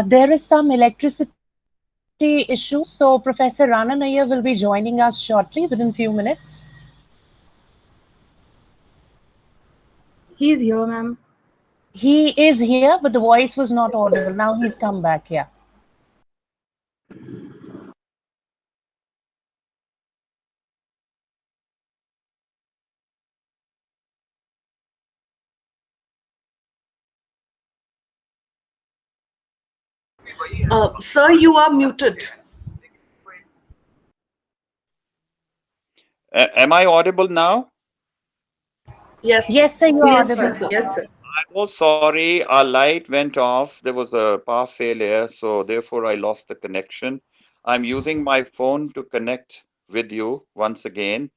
There is some electricity issue, so Professor Rana Nayyar will be joining us shortly, within few minutes. He's here, ma'am. He is here, but the voice was not audible. Now he's come back, yeah. Sir, you are muted. Am I audible now? Yes. Yes, sir, you are Yes, audible. sir. Yes, sir. I'm so sorry. Our light went off. There was a power failure, so therefore I lost the connection. I'm using my phone to connect with you once again.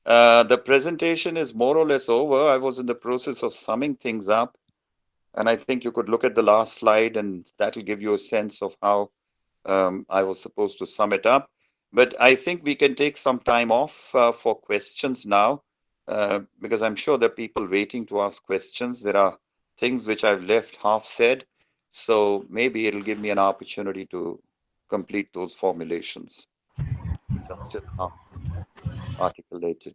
The presentation is more or less over. I was in the process of summing things up, and I think you could look at the last slide, and that'll give you a sense of how I was supposed to sum it up. But I think we can take some time off for questions now, because I'm sure there are people waiting to ask questions. There are things which I've left half said, so maybe it'll give me an opportunity to complete those formulations, which are still half articulated.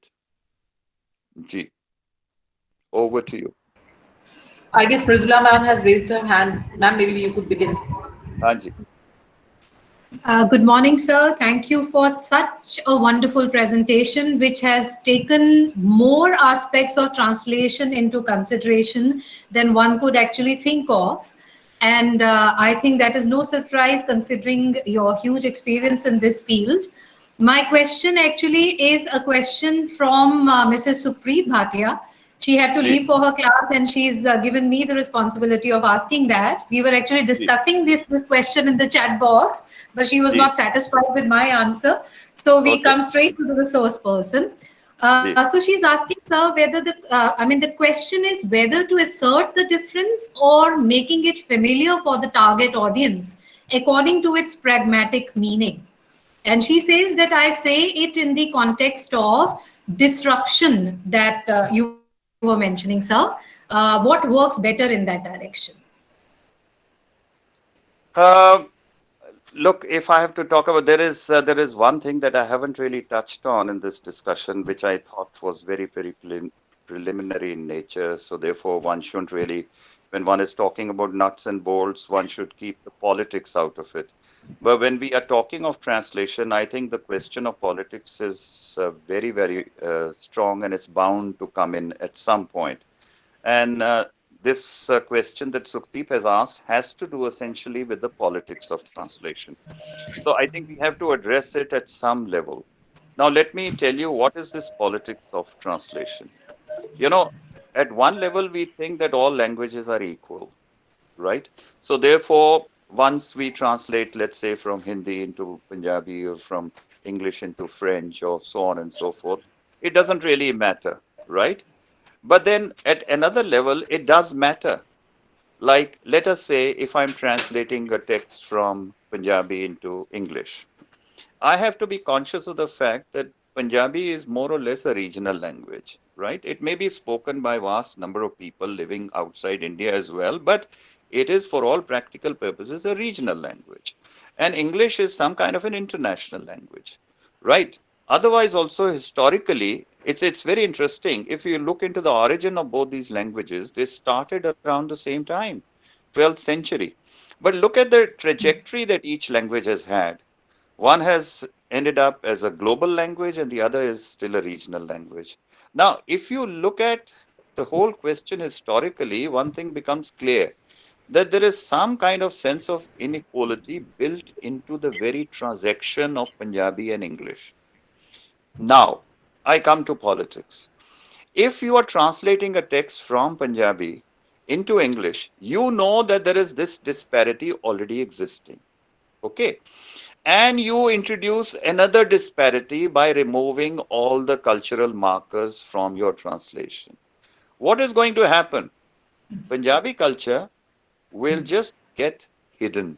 G. Over to you. I guess Mridula ma'am has raised her hand. Ma'am, maybe you could begin. Anji. Good morning, sir. Thank you for such a wonderful presentation, which has taken more aspects of translation into consideration than one could actually think of. And I think that is no surprise considering your huge experience in this field. My question actually is a question from Mrs. Supreet Bhatia. She had to leave for her class and she's given me the responsibility of asking that. We were actually discussing this question in the chat box, but she was not satisfied with my answer. So we come straight to the resource person. So she's asking, sir, whether the question is whether to assert the difference or making it familiar for the target audience according to its pragmatic meaning. And she says that I say it in the context of disruption that you were mentioning, sir. What works better in that direction? Look, if I have to talk about, there is one thing that I haven't really touched on in this discussion, which I thought was very, very preliminary in nature. So therefore, one shouldn't really, when one is talking about nuts and bolts, one should keep the politics out of it. But when we are talking of translation, I think the question of politics is very, very strong, and it's bound to come in at some point. And this question that Sukhdeep has asked has to do essentially with the politics of translation. So I think we have to address it at some level. Now, let me tell you what is this politics of translation. You know, at one level, we think that all languages are equal, right? So therefore, once we translate, let's say, from Hindi into Punjabi or from English into French or so on and so forth, it doesn't really matter, right? But then at another level, it does matter. Like, let us say if I'm translating a text from Punjabi into English, I have to be conscious of the fact that Punjabi is more or less a regional language, right? It may be spoken by vast number of people living outside India as well, but it is for all practical purposes a regional language. And English is some kind of an international language, right? Otherwise, also historically, it's very interesting. If you look into the origin of both these languages, they started around the same time, 12th century. But look at the trajectory that each language has had. One has ended up as a global language and the other is still a regional language. Now, if you look at the whole question historically, one thing becomes clear that there is some kind of sense of inequality built into the very transaction of Punjabi and English. Now, I come to politics. If you are translating a text from Punjabi into English, you know that there is this disparity already existing. Okay. And you introduce another disparity by removing all the cultural markers from your translation. What is going to happen? Punjabi culture will just get hidden.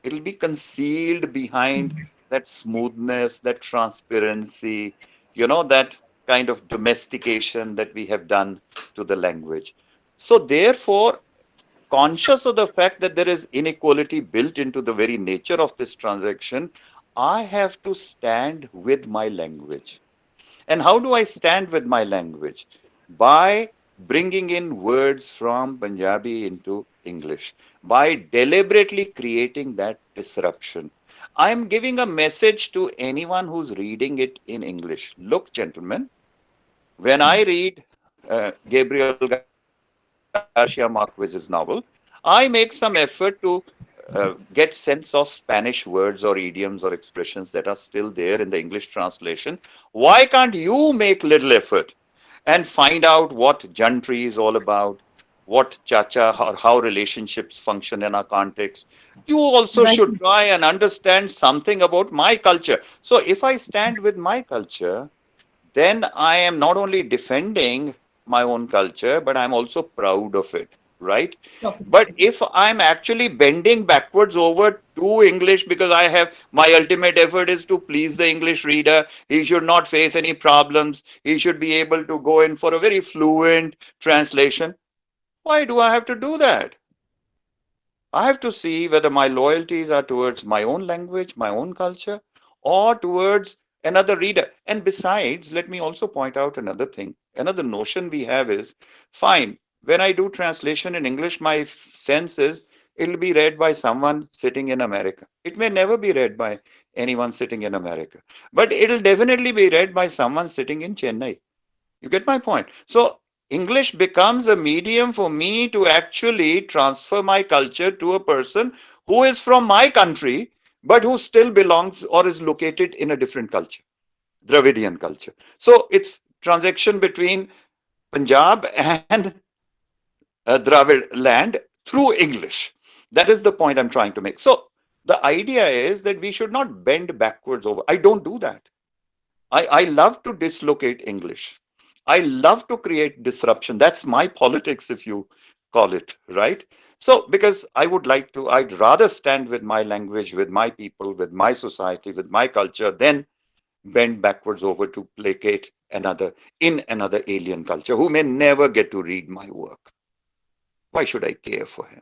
It'll be concealed behind that smoothness, that transparency, that kind of domestication that we have done to the language. So therefore, conscious of the fact that there is inequality built into the very nature of this transaction, I have to stand with my language. And how do I stand with my language? By bringing in words from Punjabi into English, by deliberately creating that disruption. I'm giving a message to anyone who's reading it in English. Look, gentlemen, when I read Gabriel Garcia Marquez's novel, I make some effort to get sense of Spanish words or idioms or expressions that are still there in the English translation. Why can't you make little effort and find out what gentry is all about, what chacha or how relationships function in our context? You also Right. should try and understand something about my culture. So if I stand with my culture, then I am not only defending my own culture, but I'm also proud of it, right? But if I'm actually bending backwards over to English because I have my ultimate effort is to please the English reader, he should not face any problems, he should be able to go in for a very fluent translation. Why do I have to do that? I have to see whether my loyalties are towards my own language, my own culture, or towards another reader. And besides, let me also point out another thing. Another notion we have is fine, when I do translation in English, my sense is it'll be read by someone sitting in America. It may never be read by anyone sitting in America, but it'll definitely be read by someone sitting in Chennai. You get my point? So English becomes a medium for me to actually transfer my culture to a person who is from my country, but who still belongs or is located in a different culture, Dravidian culture. So it's transaction between Punjab and Dravid land through English. That is the point I'm trying to make. So the idea is that we should not bend backwards over. I don't do that. I love to dislocate English. I love to create disruption. That's my politics, if you call it, right? So, because I'd rather stand with my language, with my people, with my society, with my culture, than bend backwards over to placate another alien culture who may never get to read my work. Why should I care for him?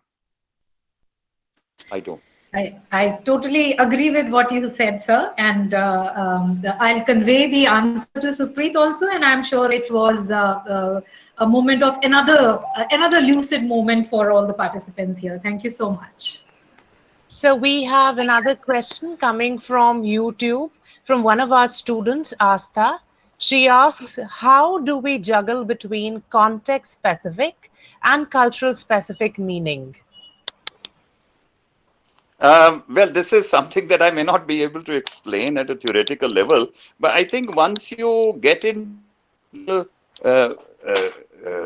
I don't. I totally agree with what you said, sir. And I'll convey the answer to Supreet also. And I'm sure it was a moment of another lucid moment for all the participants here. Thank you so much. So we have another question coming from YouTube from one of our students, Astha. She asks, how do we juggle between context specific and cultural specific meaning? Well, this is something that I may not be able to explain at a theoretical level, but I think once you get into the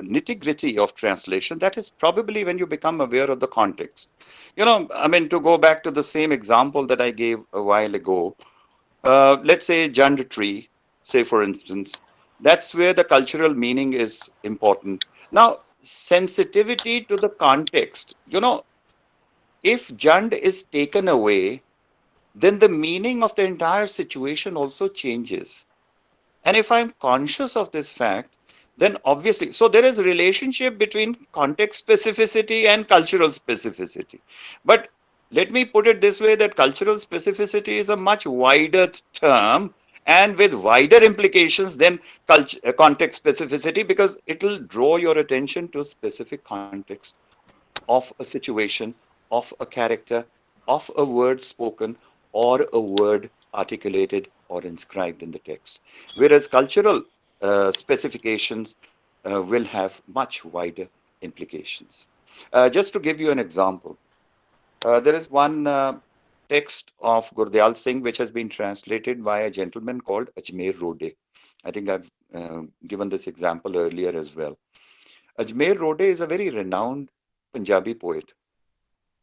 nitty-gritty of translation, that is probably when you become aware of the context. I mean, to go back to the same example that I gave a while ago, let's say Jund tree, say for instance, that's where the cultural meaning is important. Now, sensitivity to the context, if Jund is taken away, then the meaning of the entire situation also changes. And if I'm conscious of this fact, then obviously, so there is a relationship between context specificity and cultural specificity. But let me put it this way, that cultural specificity is a much wider term and with wider implications than context specificity, because it will draw your attention to a specific context of a situation, of a character, of a word spoken, or a word articulated or inscribed in the text. Whereas cultural specifications will have much wider implications. Just to give you an example, there is one text of Gurdial Singh which has been translated by a gentleman called Ajmer Rode. I think I've given this example earlier as well. Ajmer Rode is a very renowned Punjabi poet,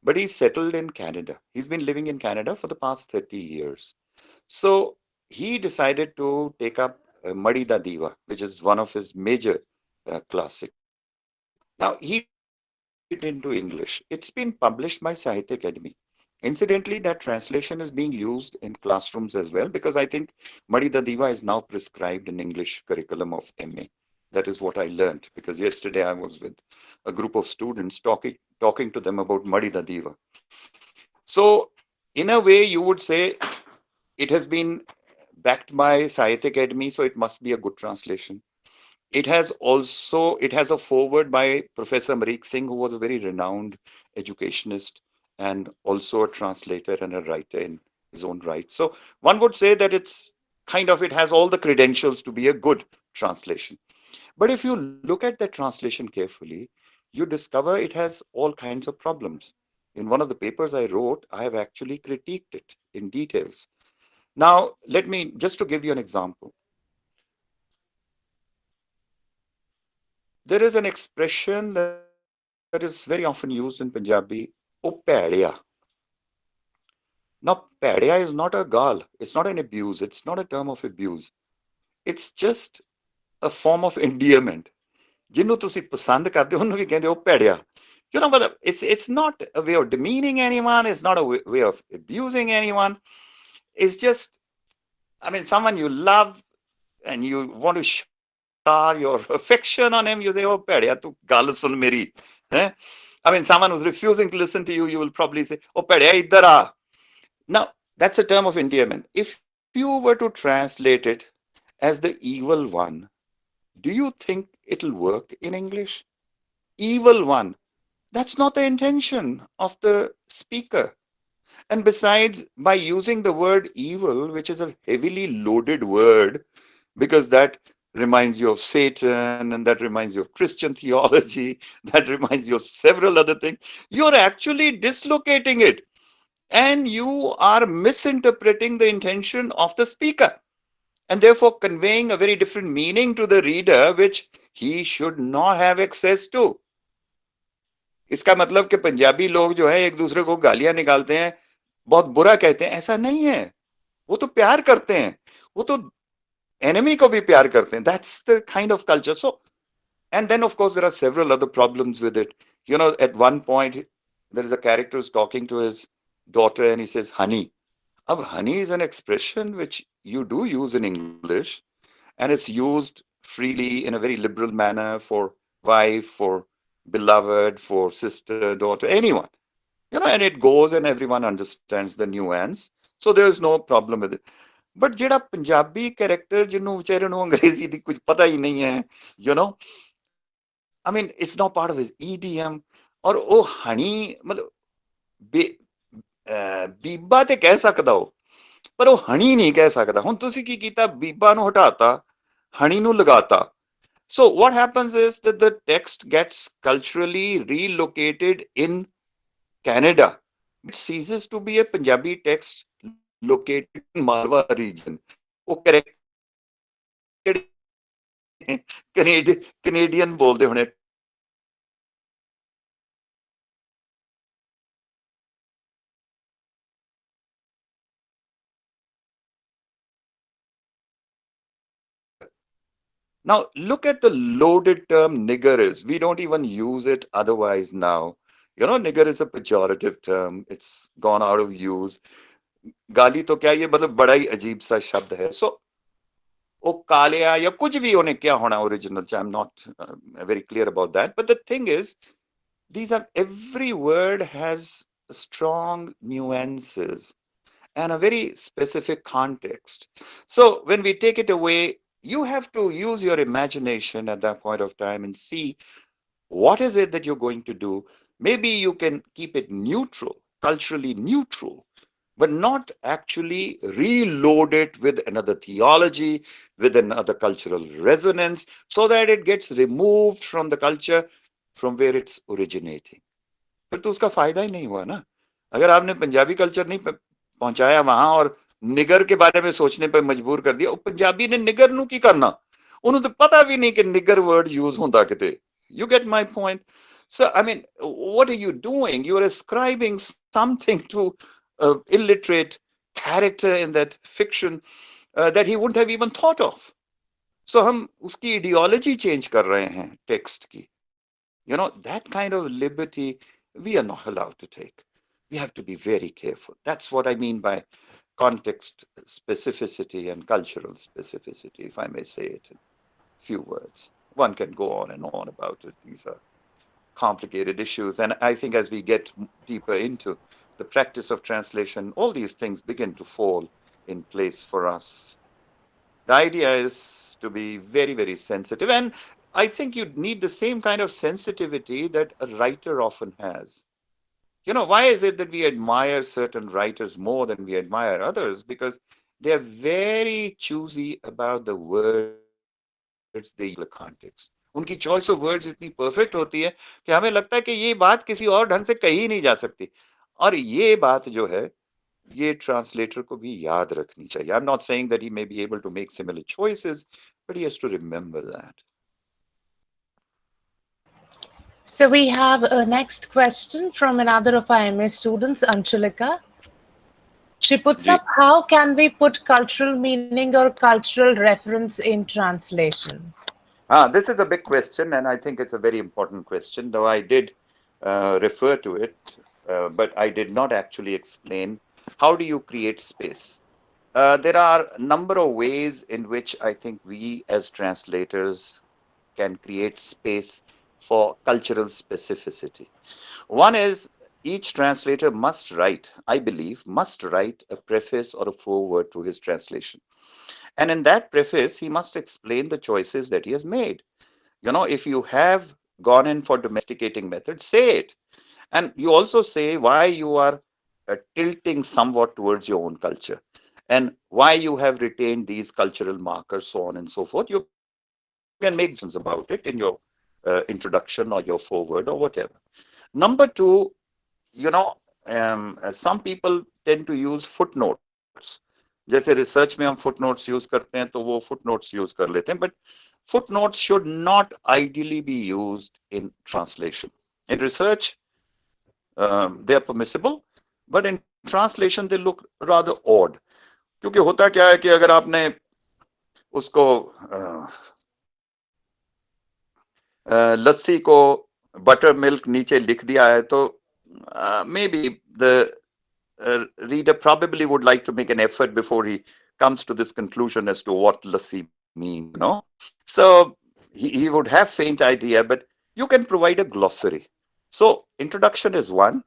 but he's settled in Canada. He's been living in Canada for the past 30 years. So he decided to take up Madi Da Diva, which is one of his major classics. Now, he translated it into English. It's been published by Sahitya Academy. Incidentally, that translation is being used in classrooms as well, because I think Madi Da Diva is now prescribed in English curriculum of MA. That is what I learned, because yesterday I was with a group of students talking to them about Madi Da Diva. So, in a way, you would say it has been backed by Sahitya Academy, so it must be a good translation. It has a foreword by Professor Amrik Singh, who was a very renowned educationist and also a translator and a writer in his own right. So one would say that it has all the credentials to be a good translation. But if you look at that translation carefully, you discover it has all kinds of problems. In one of the papers I wrote, I have actually critiqued it in details. Now, just to give you an example. There is an expression that is very often used in Punjabi, "O padia." Now, padia is not a gal, it's not an abuse, it's not a term of abuse. It's just a form of endearment. ਜਿਹਨੂੰ ਤੁਸੀਂ ਪਸੰਦ ਕਰਦੇ ਹੋ ਉਹਨੂੰ ਵੀ ਕਹਿੰਦੇ ਹੋ ਭੈੜਿਆ. It's not a way of demeaning anyone, it's not a way of abusing anyone. It's just, someone you love and you want to shower your affection on him, you say, oh ਭੈੜਿਆ ਤੂੰ ਗੱਲ ਸੁਣ ਮੇਰੀ. Someone who's refusing to listen to you, you will probably say, oh ਭੈੜਿਆ ਇੱਧਰ ਆ. Now, that's a term of endearment. If you were to translate it as the evil one, do you think it'll work in English? Evil one. That's not the intention of the speaker. And besides, by using the word evil, which is a heavily loaded word, because that reminds you of Satan, and that reminds you of Christian theology, that reminds you of several other things, you're actually dislocating it. And you are misinterpreting the intention of the speaker, and therefore conveying a very different meaning to the reader, which he should not have access to. इसका मतलब कि पंजाबी लोग जो है एक दूसरे को गालियां निकालते हैं, बहुत बुरा कहते हैं, ऐसा नहीं है. वो तो प्यार करते हैं, वो तो enemy को भी प्यार करते हैं. That's the kind of culture. So, and then of course there are several other problems with it. At one point there is a character who's talking to his daughter and he says honey. Honey is an expression which you do use in English, and it's used freely in a very liberal manner for wife, for beloved, for sister, daughter, anyone. And it goes and everyone understands the nuance. So there's no problem with it. But ਜਿਹੜਾ Punjabi character ਜਿਹਨੂੰ ਵਿਚਾਰੇ ਨੂੰ ਅੰਗਰੇਜ਼ੀ ਦੀ ਕੁਝ ਪਤਾ ਹੀ ਨਹੀਂ ਹੈ, it's not part of his idiom. ਔਰ ਉਹ ਹਣੀ ਮਤਲਬ ਬੀਬਾ ਤੇ ਕਹਿ ਸਕਦਾ ਉਹ, ਪਰ ਉਹ ਹਣੀ ਨਹੀਂ ਕਹਿ ਸਕਦਾ. ਹੁਣ ਤੁਸੀਂ ਕੀ ਕੀਤਾ, ਬੀਬਾ ਨੂੰ ਹਟਾਤਾ, ਹਣੀ ਨੂੰ ਲਗਾਤਾ. So what happens is that the text gets culturally relocated in Canada. It ceases to be a Punjabi text located in Malwa region. वो Canadian बोलते होने Now, look at the loaded term nigger is. We don't even use it otherwise now. You know, nigger is a pejorative term. It's gone out of use. गाली तो क्या ये मतलब बड़ा ही अजीब सा शब्द है. So, ओ कालिया या कुछ भी होने क्या होना original. I'm not very clear about that. But the thing is, every word has strong nuances and a very specific context. So when we take it away, you have to use your imagination at that point of time and see what is it that you're going to do. Maybe you can keep it neutral, culturally neutral, but not actually reload it with another theology, with another cultural resonance, so that it gets removed from the culture from where it's originating. फिर तो उसका फायदा ही नहीं हुआ ना. अगर आपने Punjabi culture नहीं पहुंचाया वहां और निगर के बारे में सोचने पर मजबूर कर दिया, पंजाबी ने निगर नु की करना, उन्हें तो पता भी नहीं कि निगर वर्ड यूज होता किते. You get my point? So, I mean, what are you doing? You are ascribing something to illiterate character in that fiction that he wouldn't have even thought of. So, हम उसकी ideology change कर रहे हैं text की. You know, that kind of liberty we are not allowed to take. We have to be very careful. That's what I mean by context specificity and cultural specificity, if I may say it in few words. One can go on and on about it. These are complicated issues. And I think as we get deeper into the practice of translation, all these things begin to fall in place for us. The idea is to be very, very sensitive. And I think you need the same kind of sensitivity that a writer often has. You know, why is it that we admire certain writers more than we admire others? Because they're very choosy about the words they use in the context. उनकी choice of words इतनी perfect होती है कि हमें लगता है कि ये बात किसी और ढंग से कही नहीं जा सकती. और ये बात जो है, ये translator को भी याद रखनी चाहिए. I'm not saying that he may be able to make similar choices, but he has to remember that. So we have a next question from another of our MA students, Anshulika. She puts up, how can we put cultural meaning or cultural reference in translation? This is a big question, and I think it's a very important question, though I did refer to it, but I did not actually explain how do you create space. There are a number of ways in which I think we as translators can create space for cultural specificity. One is each translator must write, I believe, must write a preface or a foreword to his translation. And in that preface, he must explain the choices that he has made. You know, if you have gone in for domesticating methods, say it. And you also say why you are tilting somewhat towards your own culture and why you have retained these cultural markers, so on and so forth. You can make decisions about it in your introduction or your foreword or whatever. Number two, you know, some people tend to use footnotes. जैसे research में हम footnotes use करते हैं तो वो footnotes use कर लेते हैं, but footnotes should not ideally be used in translation. In research, they are permissible, but in translation they look rather odd. क्योंकि होता क्या है कि अगर आपने उसको लस्सी को बटर मिल्क नीचे लिख दिया है तो maybe the reader probably would like to make an effort before he comes to this conclusion as to what lassi means, you know. So he would have faint idea, but you can provide a glossary. So introduction is one,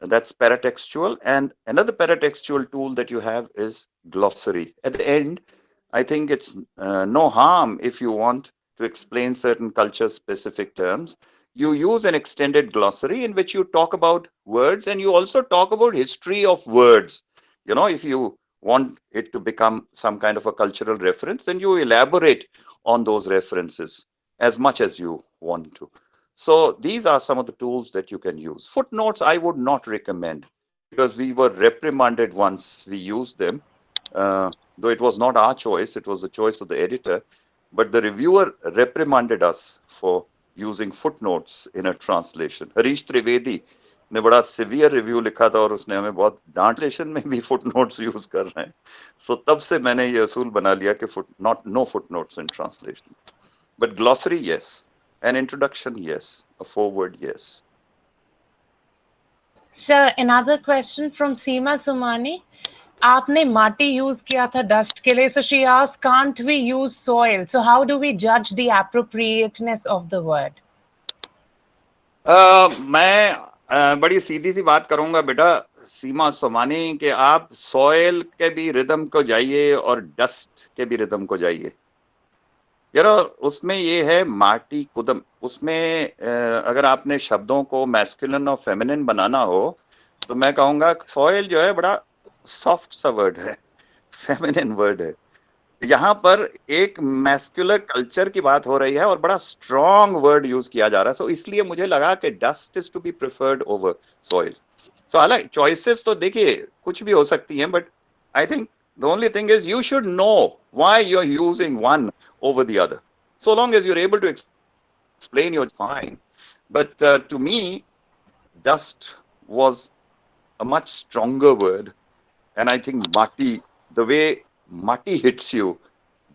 that's paratextual, and another paratextual tool that you have is glossary. At the end, I think it's no harm if you want to explain certain culture specific terms. You use an extended glossary in which you talk about words and you also talk about history of words. You know, if you want it to become some kind of a cultural reference, then you elaborate on those references as much as you want to. So these are some of the tools that you can use. Footnotes, I would not recommend because we were reprimanded once we used them. Though it was not our choice, it was the choice of the editor. But the reviewer reprimanded us for using footnotes in a translation. Harish Trivedi ने बड़ा severe review लिखा था और उसने हमें बहुत translation में भी footnotes use कर रहे हैं. So तब से मैंने ये असूल बना लिया कि no footnotes in translation. But glossary, yes. An introduction, yes. A foreword, yes. Sir, another question from Seema Sumani. आपने माटी यूज किया था डस्ट के लिए, so she asked, can't we use soil? So how do we judge the appropriateness of the word? मैं बड़ी सीधी सी बात करूंगा बेटा सीमा सोमानी कि आप सॉइल के भी रिदम को जाइए और डस्ट के भी रिदम को जाइए. यार उसमें ये है माटी कुदम, उसमें अगर आपने शब्दों को मैस्कुलिन और फेमिनिन बनाना हो तो मैं कहूँगा सॉइल जो है बड़ा सॉफ्ट सा वर्ड है, फेमिनिन वर्ड है. यहाँ पर एक मैस्कुलर कल्चर की बात हो रही है और बड़ा स्ट्रॉन्ग वर्ड यूज किया जा रहा है. सो इसलिए मुझे लगा कि dust is to be preferred over soil. So हालांकि चॉइसेस तो देखिए कुछ भी हो सकती हैं, but I think the only thing is you should know why you're using one over the other. So long as you're able to explain, you're fine. But to me, dust was a much stronger word. And I think mati, the way mati hits you,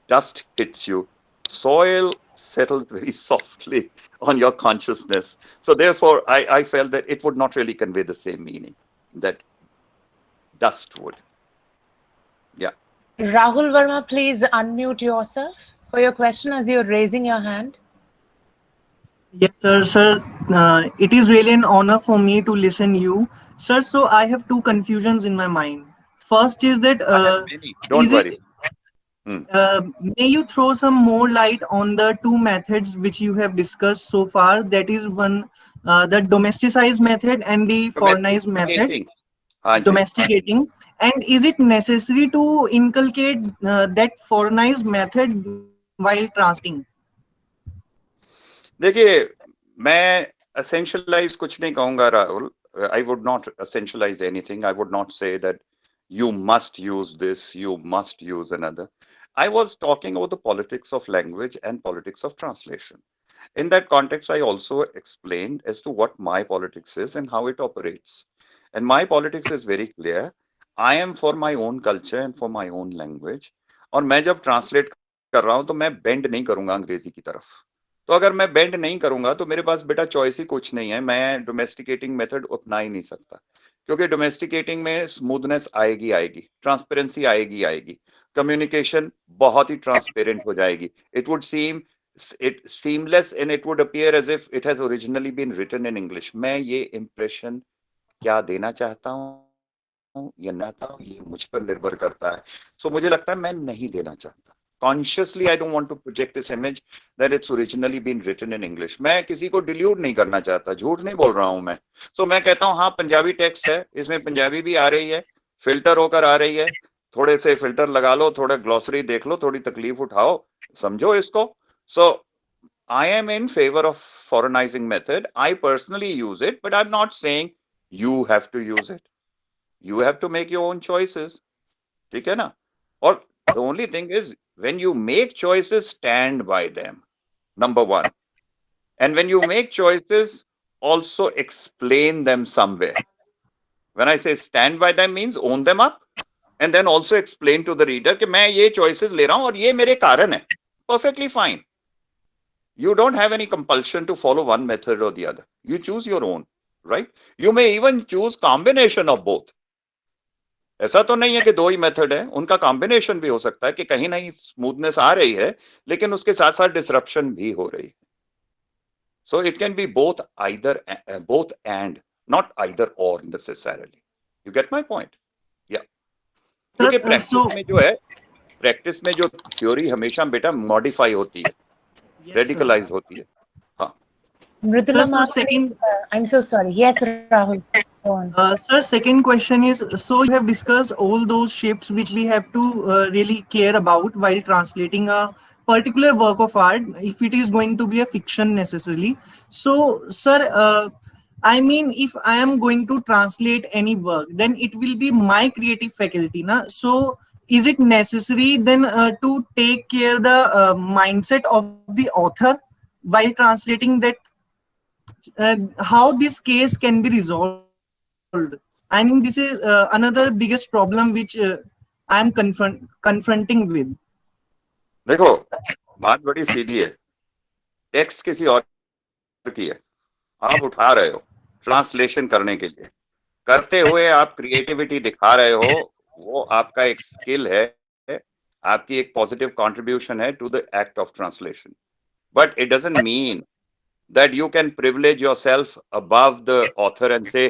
dust hits you, soil settles very softly on your consciousness. So therefore, I felt that it would not really convey the same meaning that dust would. Yeah. Rahul Verma, please unmute yourself for your question as you're raising your hand. Yes, sir. Sir, it is really an honor for me to listen you, sir. So I have two confusions in my mind. First is that don't worry. May you throw some more light on the two methods which you have discussed so far? That is one, the domesticized method and the foreignized method. Domesticating. And is it necessary to inculcate that foreignized method while translating? देखिए मैं essentialize कुछ नहीं कहूँगा Rahul. I would not essentialize anything. I would not say that you must use this, you must use another. I was talking about the politics of language and politics of translation. In that context, I also explained as to what my politics is and how it operates. And my politics is very clear. I am for my own culture and for my own language. और मैं जब translate कर रहा हूँ तो मैं bend नहीं करूँगा अंग्रेजी की तरफ. तो अगर मैं बेंड नहीं करूंगा तो मेरे पास बेटा चॉइस ही कुछ नहीं है. मैं डोमेस्टिकेटिंग मेथड अपना ही नहीं सकता क्योंकि डोमेस्टिकेटिंग में स्मूथनेस आएगी, ट्रांसपेरेंसी आएगी, कम्युनिकेशन बहुत ही ट्रांसपेरेंट हो जाएगी. It would seem it seamless and it would appear as if it has originally been written in English. मैं ये इंप्रेशन क्या देना चाहता हूँ या ना था ये मुझ पर निर्भर करता है. सो मुझे लगता है मैं नहीं देना चाहता. Consciously, I don't want to project this image that it's originally been written in English. मैं किसी को डिल्यूट नहीं करना चाहता, झूठ नहीं बोल रहा हूं मैं. So मैं कहता हूं हाँ पंजाबी टेक्स्ट है, इसमें पंजाबी भी आ रही है, फिल्टर होकर आ रही है, थोड़े से फिल्टर लगा लो, थोड़ा ग्लॉसरी देख लो, थोड़ी तकलीफ उठाओ, समझो इसको. So I am in favor of foreignizing method. I personally use it, but I'm not saying you have to use it. You have to make your own choices. ठीक है ना? और the only thing is, when you make choices, stand by them. Number one. And when you make choices, also explain them somewhere. When I say stand by them means own them up and then also explain to the reader कि मैं ये choices ले रहा हूँ और ये मेरे कारण है. Perfectly fine. You don't have any compulsion to follow one method or the other. You choose your own, right? You may even choose combination of both. ऐसा तो नहीं है कि दो ही मेथड है, उनका कॉम्बिनेशन भी हो सकता है कि कहीं नहीं स्मूथनेस आ रही है लेकिन उसके साथ साथ डिसरप्शन भी हो रही है. So it can be both and not either or necessarily. You get my point? या क्योंकि प्रैक्टिस में जो थ्योरी हमेशा बेटा मॉडिफाई होती है, रेडिकलाइज होती है. हाँ Mridula, I'm so sorry. Yes, Rahul. Go on. Sir, second question is, so you have discussed all those shifts which we have to really care about while translating a particular work of art, if it is going to be a fiction necessarily. So, sir, I mean, if I am going to translate any work, then it will be my creative faculty, na? So, is it necessary then to take care the mindset of the author while translating that? How this case can be resolved? I mean, this is another biggest problem which I am confronting with. देखो, बात बड़ी सीधी है. Text किसी और की है, आप उठा रहे हो ट्रांसलेशन करने के लिए, करते हुए आप क्रिएटिविटी दिखा रहे हो, वो आपका एक स्किल है, आपकी एक पॉजिटिव कंट्रीब्यूशन है to the act of translation. But it doesn't mean that you can privilege yourself above the author and say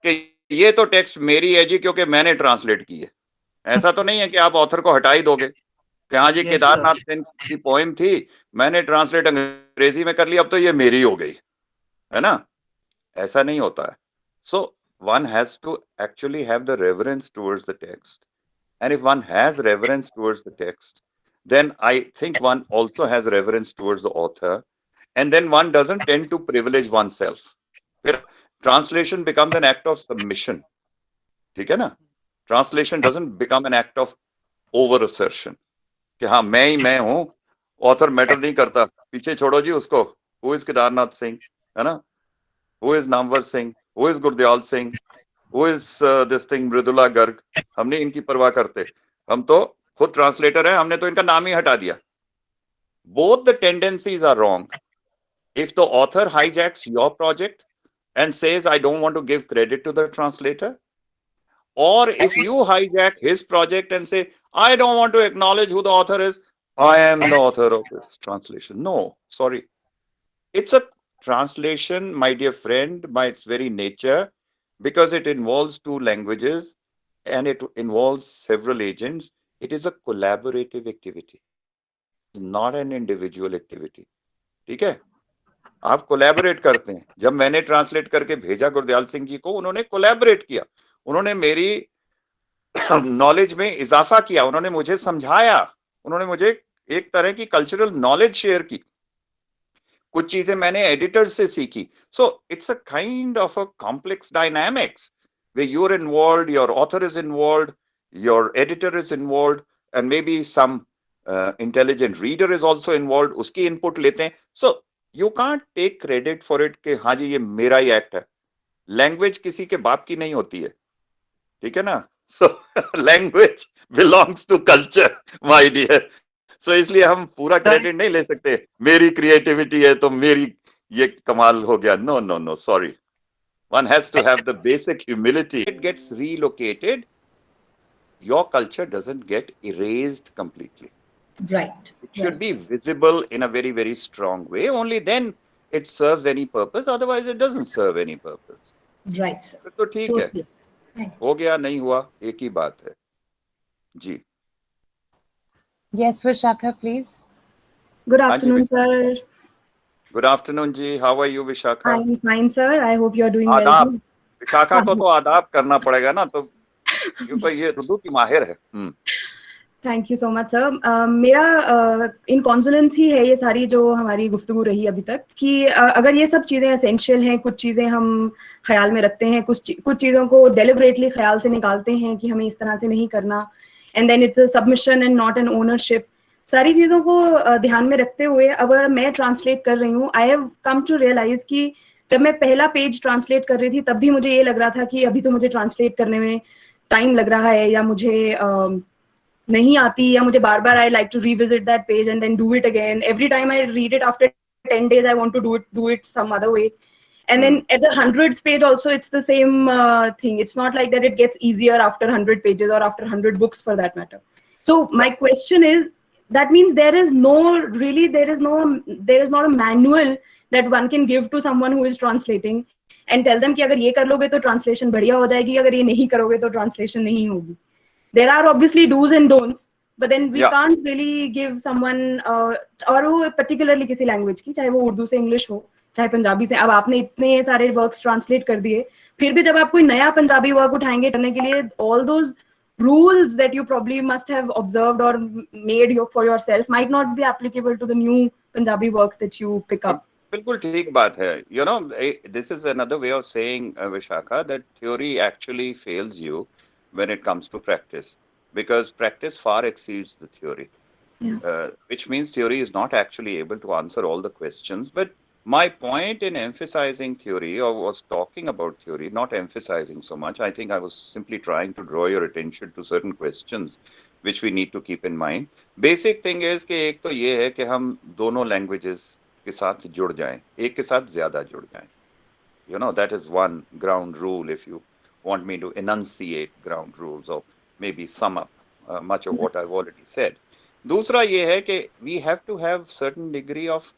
कि ये तो टेक्स्ट मेरी है जी क्योंकि मैंने ट्रांसलेट की है. ऐसा तो नहीं है कि आप ऑथर को हटा ही दोगे कि हाँ जी केदारनाथ सेन की पोएम थी, मैंने ट्रांसलेट अंग्रेजी में कर ली, अब तो ये मेरी हो गई, है ना? ऐसा नहीं होता है. So one has to actually have the reverence towards the text, and if one has reverence towards the text, then I think one also has reverence towards the author. And then one doesn't tend to privilege oneself. Translation becomes an act of submission. ठीक है ना? Translation doesn't become an act of over assertion. कि हाँ मैं ही मैं हूँ, author matter नहीं करता, पीछे छोड़ो जी उसको. Who is केदारनाथ सिंह, है ना? Who is Namvar Singh? Who is Gurdayal Singh? Who is this thing Mridula Garg? हमने इनकी परवाह करते, हम तो खुद ट्रांसलेटर हैं, हमने तो इनका नाम ही हटा दिया. Both the tendencies are wrong. If the author hijacks your project and says, I don't want to give credit to the translator, or if you hijack his project and say, I don't want to acknowledge who the author is, I am the author of this translation. No, sorry. It's a translation, my dear friend, by its very nature, because it involves two languages and it involves several agents. It is a collaborative activity. It's not an individual activity. ठीक है? आप collaborate करते हैं. जब मैंने translate करके भेजा गुरदयाल सिंह जी को, उन्होंने कोलैबोरेट किया, उन्होंने मेरी नॉलेज में इजाफा किया, उन्होंने मुझे समझाया, उन्होंने मुझे एक तरह की कल्चरल नॉलेज शेयर की, कुछ चीजें मैंने एडिटर से सीखी. So it's a kind of a complex dynamics way you are involved, your author is involved, your editor is involved, and maybe some intelligent reader is also involved, उसकी input लेते हैं. सो You can't take credit for it कि हाँ जी ये मेरा ही act है. Language किसी के बाप की नहीं होती है, ठीक है ना? So language belongs to culture, my dear. So इसलिए हम पूरा क्रेडिट नहीं ले सकते, मेरी क्रिएटिविटी है तो मेरी ये कमाल हो गया. No, no, no, sorry. One has to have the basic humility. It gets relocated. Your culture doesn't get erased completely. Right. It should be visible in a very, very strong way. Only then it serves any purpose. Otherwise, it doesn't serve any purpose. Right, sir. तो ठीक है, हो गया नहीं हुआ एक ही बात है जी. Yes, Vishakha, please. Good afternoon, sir. Good afternoon ji. How are you, Vishakha? I'm fine, sir. I hope you're doing well. आदाब. विशाखा को तो आदाब करना पड़ेगा ना, तो क्योंकि ये उर्दू की माहिर है. Thank you so much sir. मेरा इन कॉन्सोनेंस ही है ये सारी जो हमारी गुफ्तगू रही अभी तक, कि अगर ये सब चीज़ें एसेंशियल हैं, कुछ चीज़ें हम ख्याल में रखते हैं, कुछ चीज़ों को डेलिबरेटली ख्याल से निकालते हैं कि हमें इस तरह से नहीं करना, and then it's a submission and not an ownership. सारी चीज़ों को ध्यान में रखते हुए अगर मैं ट्रांसलेट कर रही हूँ, I have come to realise कि जब मैं पहला पेज ट्रांसलेट कर रही थी तब भी मुझे ये लग रहा था कि अभी तो मुझे ट्रांसलेट करने में टाइम लग रहा है, या मुझे नहीं आती, या मुझे बार बार I like to revisit that page and then do it again. Every time I read it after 10 days I want to do it some other way. And then at the 100th page also it's the same thing. It's not like that it gets easier after 100 pages or after 100 books for that matter. So my question is, that means there is not a manual that one can give to someone who is translating and tell them कि अगर ये कर लोगे तो translation बढ़िया हो जाएगी, अगर ये नहीं करोगे तो translation नहीं होगी. There are obviously do's and don'ts, but then we can't really give someone और वो particularly किसी language की, चाहे वो उर्दू से इंग्लिश हो, चाहे पंजाबी से. अब आपने इतने सारे वर्क्स ट्रांसलेट कर दिए, फिर भी जब आप कोई नया पंजाबी वर्क उठाएंगे करने के लिए, all those rules that you probably must have observed or made for yourself might not be applicable to the new Punjabi work that you pick up. बिल्कुल ठीक बात है. You know, this is another way of saying, Vishakha, that theory actually fails you when it comes to practice, because practice far exceeds the theory. Which means theory is not actually able to answer all the questions. But my point in emphasizing theory, or was talking about theory, not emphasizing so much, I think I was simply trying to draw your attention to certain questions which we need to keep in mind. Basic thing is कि एक तो ये है कि हम दोनों languages के साथ जुड़ जाएं, एक के साथ ज्यादा जुड़ जाएं. You know, that is one ground rule, if you want me to enunciate ground rules or maybe sum up much of what I've already said. दूसरा ये है कि we have to have certain degree of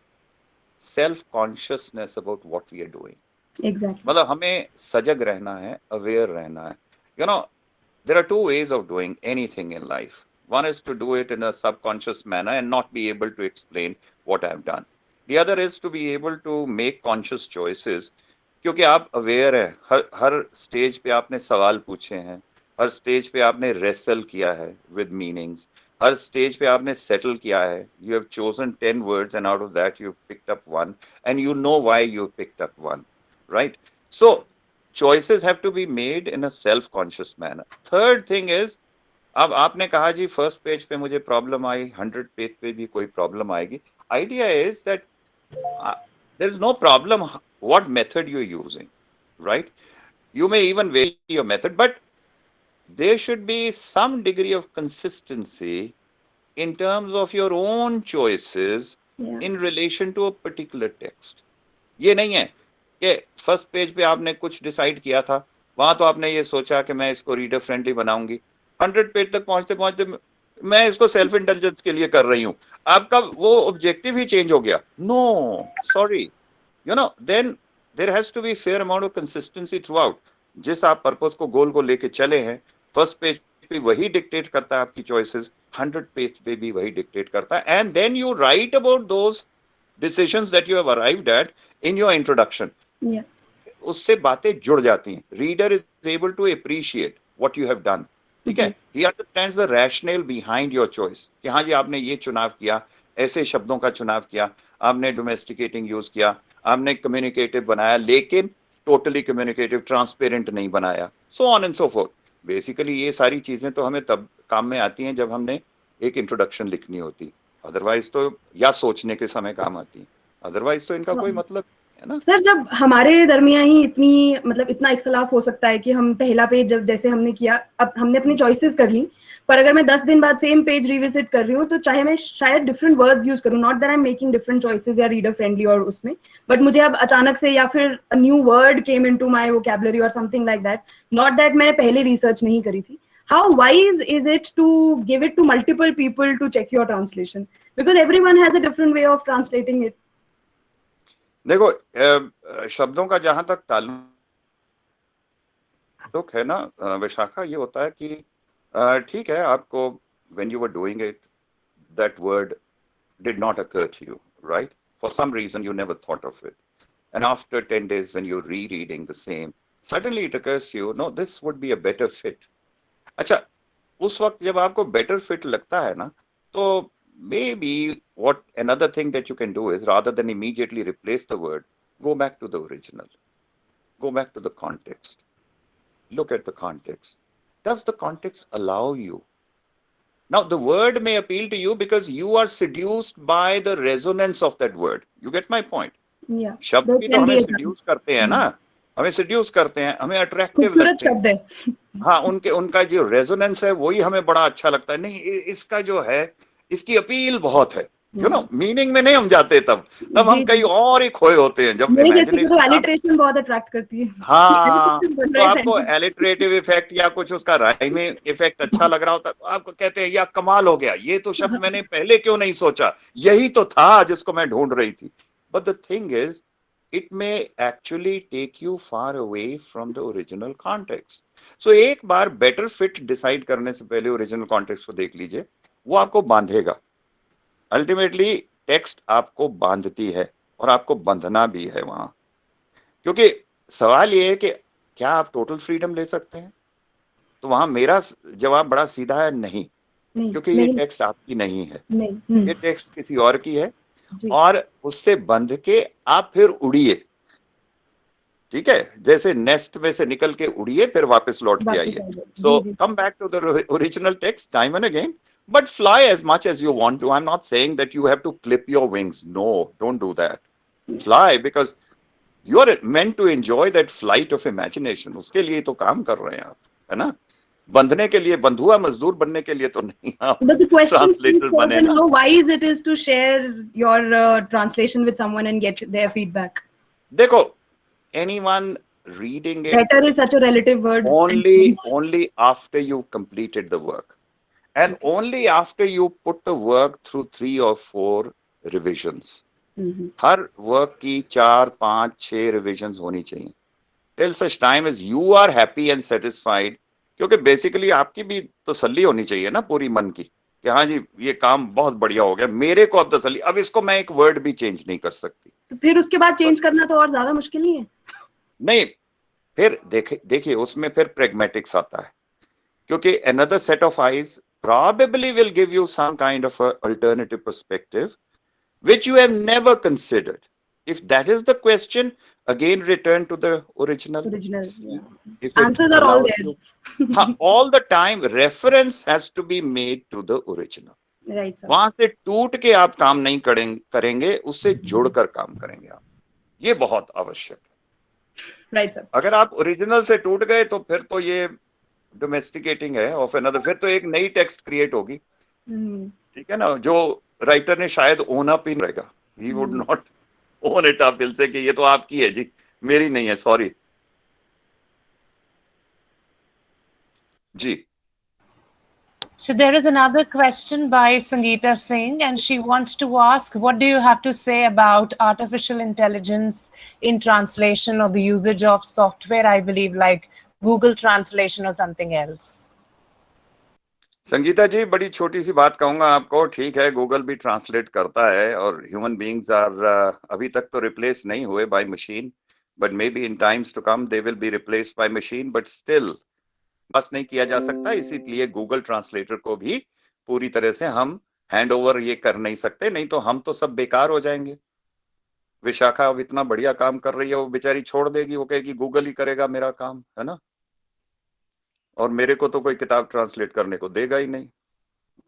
self consciousness about what we are doing. Exactly. मतलब हमें सजग रहना है, aware रहना है. You know, there are two ways of doing anything in life. One is to do it in a subconscious manner and not be able to explain what I've done. The other is to be able to make conscious choices, क्योंकि आप aware हैं, हर stage पे आपने सवाल पूछे हैं, हर stage पे आपने wrestle किया है with meanings, हर stage पे आपने settle किया है. You have chosen 10 words and out of that you've picked up one, and you know why you've picked up one, right? So choices have to be made in a self-conscious manner. Third thing is, अब आपने कहा जी first page पे मुझे problem आई, 100 page पे भी कोई problem आएगी. Idea is that there is no problem what method you're using, right? You may even vary your method, but there should be some degree of consistency in terms of your own choices in relation to a particular text. ये नहीं है कि first page पे आपने कुछ decide किया था, वहां तो आपने ये सोचा कि मैं इसको रीडर फ्रेंडली बनाऊंगी, 100 पेज तक पहुंचते पहुंचते मैं इसको सेल्फ इंटेलिजेंस के लिए कर रही हूँ, आपका वो ऑब्जेक्टिव ही चेंज हो गया. No, sorry, you know, then there has to be fair amount of consistency throughout. जिस आप पर्पस को गोल को लेके चले हैं, फर्स्ट पेज पे वही डिक्टेट करता है आपकी चॉइसेस, 100 पेज पे भी वही डिक्टेट करता है, and then you write about those decisions that you have arrived at in your introduction. उससे बातें जुड़ जाती हैं. Reader is able to appreciate what you have done. ठीक है, he understands the rationale behind your choice कि हाँ जी आपने ये चुनाव किया, ऐसे शब्दों का चुनाव किया, आपने डोमेस्टिकेटिंग यूज किया, आपने कम्युनिकेटिव बनाया, लेकिन टोटली कम्युनिकेटिव ट्रांसपेरेंट नहीं बनाया, so on and so fourth. Basically ये सारी चीजें तो हमें तब काम में आती हैं जब हमने एक इंट्रोडक्शन लिखनी होती, अदरवाइज तो, या सोचने के समय काम आती, अदरवाइज तो इनका कोई मतलब है ना. सर, जब हमारे दरमियान ही इतनी मतलब इतना इख्तलाफ हो सकता है कि हम पहला पेज जब जैसे हमने किया, अब हमने अपनी चॉइसेस कर ली, पर अगर मैं 10 दिन बाद सेम पेज रिविजिट कर रही हूँ तो चाहे मैं शायद डिफरेंट वर्ड्स यूज करूँ, not that I am making different choices या रीडर फ्रेंडली और उसमें, बट मुझे अब अचानक से या फिर a new word came into my vocabulary और something like that, not that मैंने पहले रिसर्च नहीं करी थी. How wise is it to give it to multiple people to check your translation? Because everyone has a different way of translating it. देखो, शब्दों का जहां तक ताल्लुक है ना विशाखा, ये होता है कि ठीक है, आपको when you were doing it that word did not occur to you, right? For some reason you never thought of it, and after 10 days when you're rereading the same, suddenly it occurs to you, no, this would be a better fit. अच्छा, उस वक्त जब आपको better fit लगता है ना, तो maybe what another thing that you can do is, rather than immediately replace the word, go back to the original, go back to the context, look at the context. Does the context allow you? Now the word may appeal to you because you are seduced by the resonance of that word. You get my point? Yeah. शब्द भी तो हमें seduce करते हैं ना, हमें seduce करते हैं, हमें attractive लगते हैं. हाँ, उनका जो रेजोनेंस है वही हमें बड़ा अच्छा लगता है. नहीं, इसका जो है, इसकी अपील बहुत है, यू नो, मीनिंग में नहीं हम जाते, तब हम कहीं और ही खोए होते हैं. जब एलिट्रेशन बहुत अट्रैक्ट करती है. हाँ, तो आपको एलिट्रेटिव इफेक्ट या कुछ उसका राइमिंग इफेक्ट अच्छा लग रहा होता है, आपको कहते हैं या कमाल हो गया, ये तो शब्द मैंने पहले क्यों नहीं सोचा, यही तो था जिसको मैं ढूंढ रही थी. But the thing is, it may actually take you far away from the original context. So एक बार better fit decide करने से पहले original context को देख लीजिए, वो आपको बांधेगा. Ultimately text आपको बांधती है और आपको बंधना भी है वहां, क्योंकि सवाल ये है कि क्या आप total freedom ले सकते हैं? तो वहां मेरा जवाब बड़ा सीधा है, नहीं, नहीं क्योंकि ये नहीं टेक्स्ट आपकी नहीं है, नहीं ये टेक्स्ट किसी और की है, जी और उससे बंध के आप फिर उड़िए, ठीक है, जैसे नेस्ट में से निकल के उड़िए, फिर वापस लौट के आइए. So come back to the original text time and again, but fly as much as you want to. I'm not saying that you have to clip your wings. No, don't do that. Fly because you are meant to enjoy that flight of imagination. उसके लिए तो काम कर रहे हैं आप, है ना? बंधने के लिए, बंधुआ मजदूर बनने के लिए तो नहीं आप But the question translator is, बने then ना. how wise it is to share your translation with someone and get their feedback. देखो, anyone reading it Better is such a relative word. only after you completed the work. And only after you put the work through 3 or 4 revisions. Her work की 4, 5, 6 revisions होनी चाहिए. Till such time as you are happy and satisfied, क्योंकि basically आपकी भी तसल्ली होनी चाहिए ना पूरी मन की, कि हाँ जी ये काम बहुत बढ़िया हो गया, मेरे को अब तसल्ली, अब इसको मैं एक वर्ड भी चेंज नहीं कर सकती. तो फिर उसके बाद चेंज करना तो और ज्यादा मुश्किल नहीं है? नहीं, फिर देखिए उसमें फिर pragmatics आता है, क्योंकि another set of eyes probably will give you some kind of a alternative perspective which you have never considered. If that is the question, again return to the original. Yeah. Answers are all there. All the time reference has to be made to the original. Right, sir. वहां से टूट के आप काम नहीं करेंगे, उससे जुड़कर काम करेंगे आप, ये बहुत आवश्यक है. Right, sir. अगर आप ओरिजिनल से टूट गए तो फिर तो ये डोमेस्टिकेटिंग है ऑफ अनदर, फिर तो एक नई टेक्स्ट क्रिएट होगी, ठीक है ना, जो राइटर ने शायद ओन अप ही रहेगा. He would not own it up दिल से कि ये तो आपकी है जी, मेरी नहीं है, सॉरी जी. So there is another question by Sangeeta Singh, and she wants to ask, what do you have to say about artificial intelligence in translation or the usage of software, I believe, like Google Translation or something else? Sangeeta ji, बड़ी छोटी सी बात कहूंगा आपको, ठीक है Google भी translate करता है, और ह्यूमन बीइंग्स आर अभी तक तो रिप्लेस नहीं हुए by machine, but may be in times to come they will be replaced by machine, but still बस नहीं किया जा सकता. इसीलिए गूगल ट्रांसलेटर को भी पूरी तरह से हम हैंड ओवर ये कर नहीं सकते, नहीं तो हम तो सब बेकार हो जाएंगे. विशाखा अब इतना बढ़िया काम कर रही है, वो बेचारी छोड़ देगी, वो कहेगी गूगल ही करेगा मेरा काम, है ना, और मेरे को तो कोई किताब ट्रांसलेट करने को देगा ही नहीं,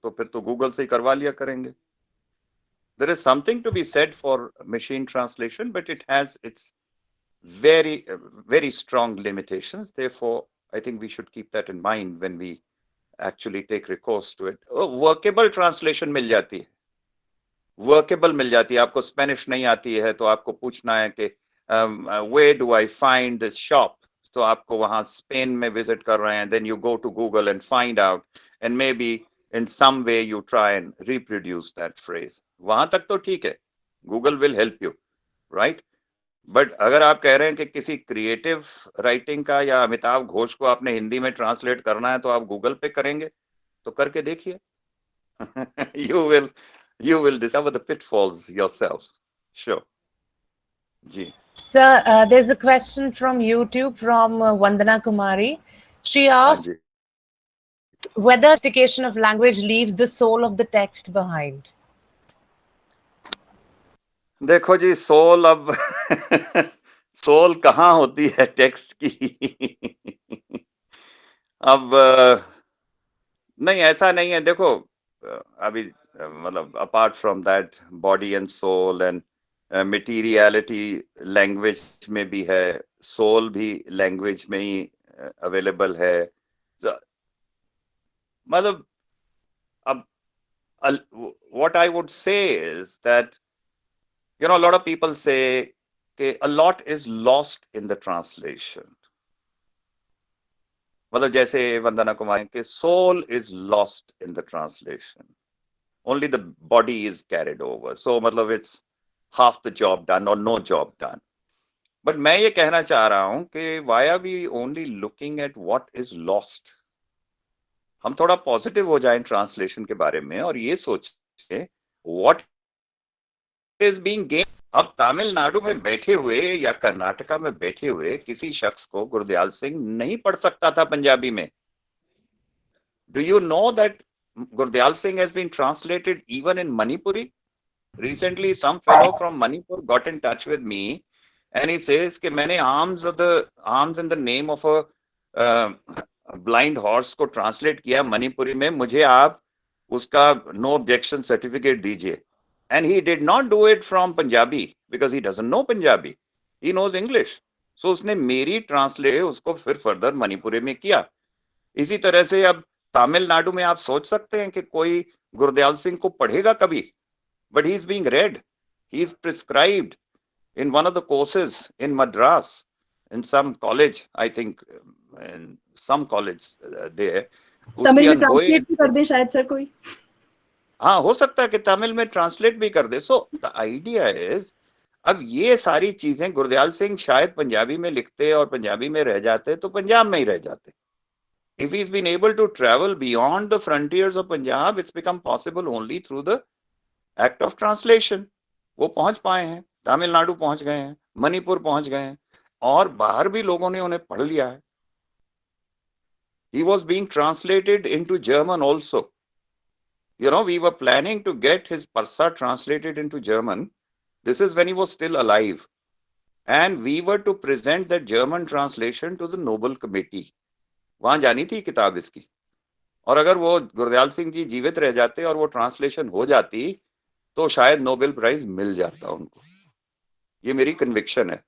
तो फिर तो गूगल से ही करवा लिया करेंगे. There is something to be said for machine translation, but it has its very strong limitations. Therefore, I think we should keep that in mind when we actually take recourse to it. Workable translation मिल जाती है, workable मिल जाती है. आपको Spanish नहीं आती है तो आपको पूछना है कि where do I find this shop, तो आपको वहां स्पेन में विजिट कर रहे हैं, then you go to Google and find out, and maybe in some way you try and reproduce that phrase. वहां तक तो ठीक है, Google will help you, right? But अगर आप कह रहे हैं कि किसी क्रिएटिव राइटिंग का या अमिताभ घोष को आपने हिंदी में ट्रांसलेट करना है तो आप गूगल पे करेंगे, तो करके देखिए. you will discover the pitfalls yourself. Sure. Ji. Sir, there's a question from YouTube from Vandana Kumari. She asked whether sophistication of language leaves the soul of the text behind. देखो जी, soul अब soul कहाँ होती है text की? अब नहीं, ऐसा नहीं है. देखो अभी मतलब apart from that body and soul and materiality language में भी है, सोल भी लैंग्वेज में ही अवेलेबल है. मतलब अब what I would say is that, you know, a lot of people say that a lot is lost in the translation. मतलब जैसे वंदना कुमारी के soul is lost in the translation. Only the body is carried over. So मतलब it's half the job done or no job done. But मैं ये कहना चाह रहा हूं कि why are we only looking at what is lost? हम थोड़ा पॉजिटिव हो जाएं ट्रांसलेशन के बारे में और ये सोचें what is being gained. अब तमिलनाडु में बैठे हुए या कर्नाटका में बैठे हुए किसी शख्स को गुरदयाल सिंह नहीं पढ़ सकता था पंजाबी में, Do you know that Gurdial Singh has been translated even in Manipuri? Recently, some fellow from Manipur got in touch with me, and he says कि मैंने arms in the name of a blind horse को translate किया मणिपुरी में, मुझे आप उसका no objection certificate दीजिए. And he did not do it from Punjabi because he doesn't know Punjabi. He knows English. So उसने मेरी translate उसको फिर further मणिपुरी में किया. इसी तरह से अब तमिलनाडु में आप सोच सकते हैं कि कोई गुरदयाल सिंह को पढ़ेगा कभी, but he is being read, he is prescribed in one of the courses in Madras, in some college, I think, in some college there. Tamil में ट्रांसलेट भी कर दे शायद सर कोई. हाँ, हो सकता है कि तमिल में ट्रांसलेट भी कर दे. सो द आइडिया इज, अब ये सारी चीजें गुरदयाल सिंह शायद पंजाबी में लिखते और पंजाबी में रह जाते तो पंजाब में ही रह जाते. If he's been able to travel beyond the frontiers of Punjab, it's become possible only through the act of translation. वो पहुंच पाए हैं, तमिलनाडु पहुंच गए हैं, मणिपुर पहुंच गए हैं, और बाहर भी लोगों ने उन्हें पढ़ लिया है. He was being translated into German also. You know, we were planning to get his Parsa translated into German. This is when he was still alive. And we were to present that German translation to the Nobel Committee. वहां जानी थी किताब इसकी, और अगर वो गुरदयाल सिंह जी जीवित रह जाते और वो ट्रांसलेशन हो जाती तो शायद नोबेल प्राइज मिल जाता उनको. ये मेरी कन्विक्शन है.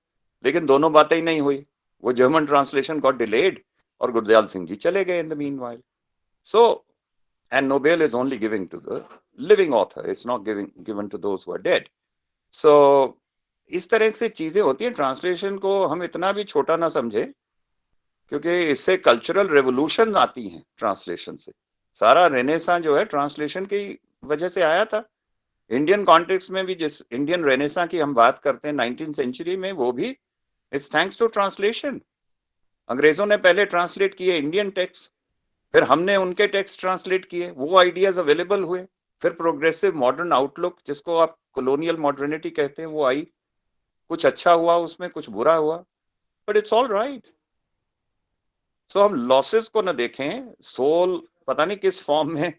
लेकिन दोनों बातें ही नहीं हुई. वो जर्मन ट्रांसलेशन गॉट डिलेड और गुरदयाल सिंह जी चले गए in the meanwhile. So and Nobel is only giving to the living author, it's not given to those who are dead. So इस तरह से चीजें होती हैं. ट्रांसलेशन को हम इतना भी छोटा ना समझे, क्योंकि इससे कल्चरल रेवोल्यूशन आती हैं. ट्रांसलेशन से सारा रेनेसां जो है ट्रांसलेशन की वजह से आया था. इंडियन कॉन्टेक्स्ट में भी जिस इंडियन रेनेसां की हम बात करते हैं 19th सेंचुरी में, वो भी इट्स थैंक्स टू ट्रांसलेशन. अंग्रेजों ने पहले ट्रांसलेट किए इंडियन टेक्स्ट, फिर हमने उनके टेक्स्ट ट्रांसलेट किए, वो आइडियाज अवेलेबल हुए, फिर प्रोग्रेसिव मॉडर्न आउटलुक जिसको आप कॉलोनियल मॉडर्निटी कहते हैं वो आई. कुछ अच्छा हुआ उसमें, कुछ बुरा हुआ, बट इट्स ऑल राइट. सो हम लॉसेस को न देखें. सोल पता नहीं किस फॉर्म में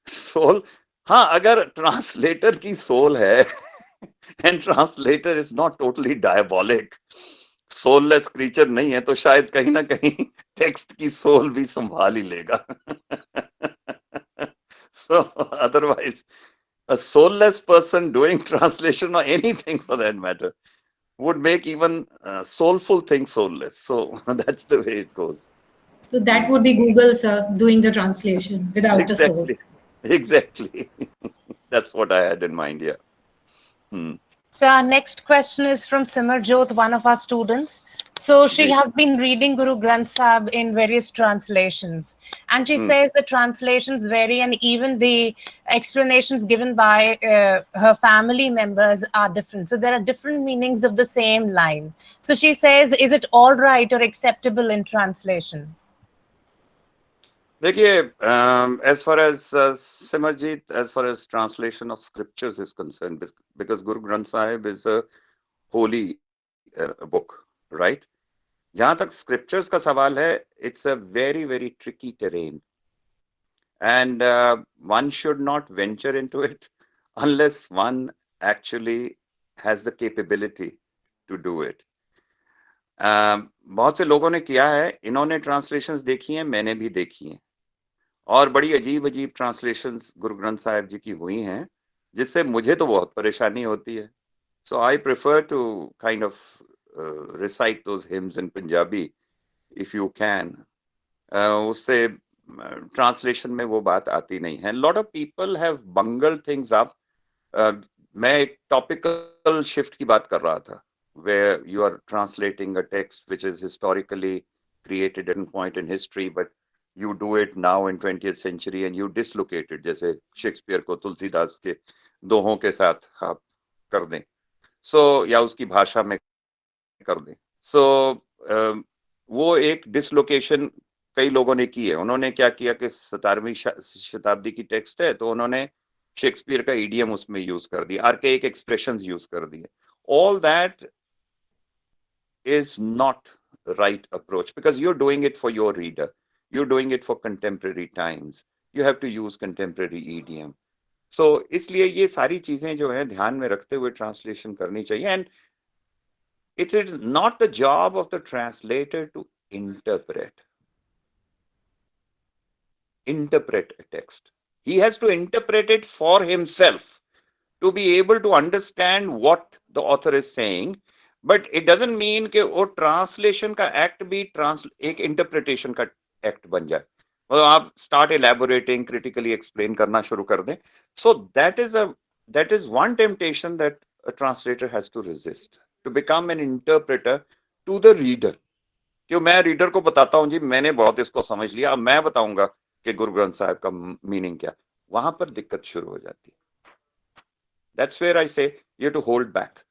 सोल, हाँ, अगर ट्रांसलेटर की सोल है and translator is not totally diabolic, soulless creature नहीं है, तो शायद कहीं ना कहीं टेक्स्ट की सोल भी संभाल ही लेगा. सो otherwise a soulless person doing translation or anything for that matter would make even soulful things soulless. So that's the way it goes. So that would be Google, sir, doing the translation without a soul. Exactly. That's what I had in mind. Yeah. So our next question is from Simarjot, one of our students. So she has been reading Guru Granth Sahib in various translations, and she says the translations vary, and even the explanations given by her family members are different. So there are different meanings of the same line. So she says, is it all right or acceptable in translation? देखिए, as far as Simarjit, as far as translation of scriptures is concerned, because Guru Granth Sahib is a holy book, right? जहां तक scriptures का सवाल है, it's a very, very tricky terrain, and one should not venture into it unless one actually has the capability to do it. बहुत से लोगों ने किया है. इन्होंने translations देखी हैं, मैंने भी देखी हैं, और बड़ी अजीब अजीब ट्रांसलेशंस गुरु ग्रंथ साहिब जी की हुई हैं, जिससे मुझे तो बहुत परेशानी होती है. So I prefer to kind of recite those hymns in Punjabi if you can. उससे ट्रांसलेशन में वो बात आती नहीं है. Lot of people have bungled things up. मैं एक टॉपिकल शिफ्ट की बात कर रहा था, where you are translating a text which is historically created at a point in history, but you do it now in 20th century and you dislocate it, जैसे Shakespeare को तुलसीदास के दोहों के साथ आप कर दें, या उसकी भाषा में कर दें. वो एक डिसलोकेशन कई लोगों ने की है. उन्होंने क्या किया कि 17वीं शताब्दी की टेक्स्ट है, तो उन्होंने शेक्सपियर का इडियम उसमें यूज कर दिया, आर्केइक एक्सप्रेशंस यूज कर दिए. All that is not the right approach, because you're doing it for your reader. you're doing it for contemporary times, you have to use contemporary idiom. So इसलिए ये सारी चीजें जो है ध्यान में रखते हुए ट्रांसलेशन करनी चाहिए. And it is not the job of the translator to interpret a text. He has to interpret it for himself to be able to understand what the author is saying. But it doesn't mean कि वो translation का act भी एक interpretation का act बन जाए. मतलब आप start elaborating, critically explain करना शुरू कर दें. So that is one temptation that a translator has to resist, to become an interpreter to the reader. क्यों मैं रीडर को बताता हूं जी मैंने बहुत इसको समझ लिया, अब मैं बताऊंगा कि गुरु ग्रंथ साहिब का मीनिंग क्या, वहां पर दिक्कत शुरू हो जाती है. That's where I say you have to hold back,